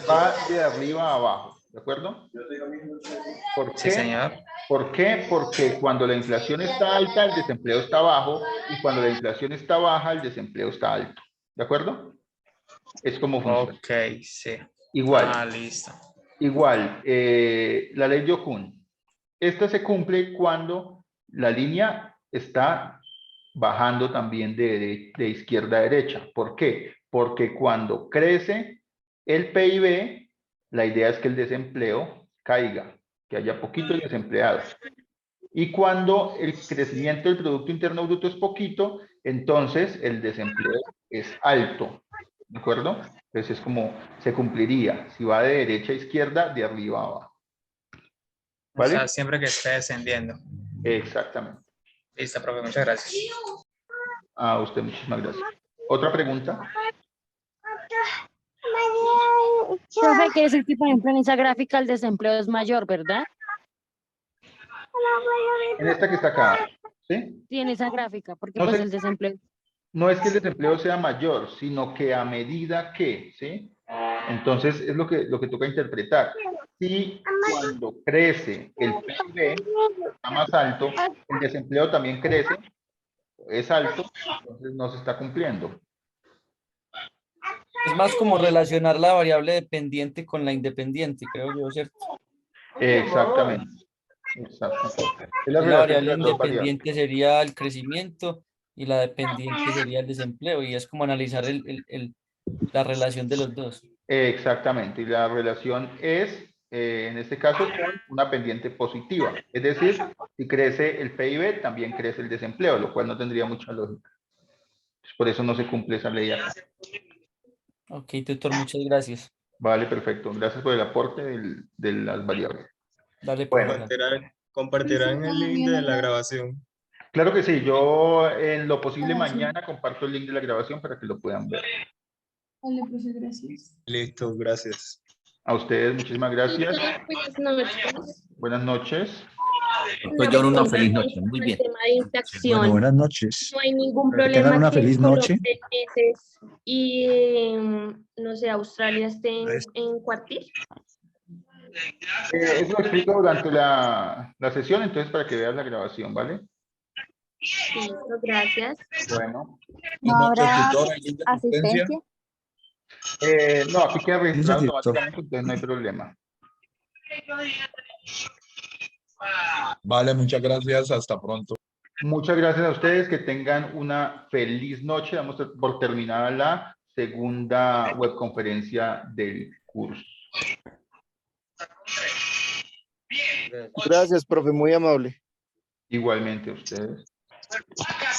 va de arriba a abajo, ¿de acuerdo? ¿Por qué? Sí, señor. ¿Por qué? Porque cuando la inflación está alta, el desempleo está bajo, y cuando la inflación está baja, el desempleo está alto. ¿De acuerdo? Es como funciona. Ok, sí. Igual. Listo. Igual, la ley de Okun. Esta se cumple cuando la línea está bajando también de izquierda a derecha. ¿Por qué? Porque cuando crece el PIB, la idea es que el desempleo caiga, que haya poquitos desempleados. Y cuando el crecimiento del Producto Interno Bruto es poquito, entonces el desempleo es alto. ¿De acuerdo? Entonces es como se cumpliría. Si va de derecha a izquierda, de arriba a abajo. ¿Vale? O sea, siempre que esté descendiendo. Exactamente. Listo, profe, muchas gracias. A usted, muchísimas gracias. ¿Otra pregunta? Profe, quiere decir que, por ejemplo, en esa gráfica el desempleo es mayor, ¿verdad? En esta que está acá, ¿sí? Sí, en esa gráfica, porque No pues sé. el desempleo. No es que el desempleo sea mayor, sino que a medida que, ¿sí? Entonces es lo que toca interpretar. Si cuando crece el PIB está más alto, el desempleo también crece, es alto, entonces no se está cumpliendo. Es más como relacionar la variable dependiente con la independiente, creo yo, ¿cierto? Exactamente. Exactamente. Es La relación variable de las dos variables. independiente sería el crecimiento y la dependiente sería el desempleo, y es como analizar la relación de los dos. Exactamente, y la relación es, en este caso, con una pendiente positiva. Es decir, si crece el PIB, también crece el desempleo, lo cual no tendría mucha lógica. Por eso no se cumple esa ley acá. Ok, tutor, muchas gracias. Vale, perfecto. Gracias por el aporte de las variables. Dale, bueno. Compartirán el link de la grabación. Claro que sí, yo en lo posible mañana comparto el link de la grabación para que lo puedan ver. Vale, profe, gracias. Listo, gracias. A ustedes, muchísimas gracias. Buenas noches. Buenas noches. Doctor John, una feliz noche. Muy bien. Tema de infracción. Bueno, buenas noches. No hay ningún Que problema tengan una que feliz noche. meses y, no sé, Australia esté en cuartil. Eso lo explico durante la sesión, entonces para que veas la grabación, ¿vale? Listo, gracias. Bueno, ¿No Bueno, habrá tutor, ¿alguien de asistencia? asistencia? no, aquí queda registrado Dice Víctor. automáticamente, entonces no hay problema. Vale, muchas gracias. Hasta pronto. Muchas gracias a ustedes, que tengan una feliz noche. Damos por terminada la segunda webconferencia del curso. Gracias, profe, muy amable. Igualmente a ustedes.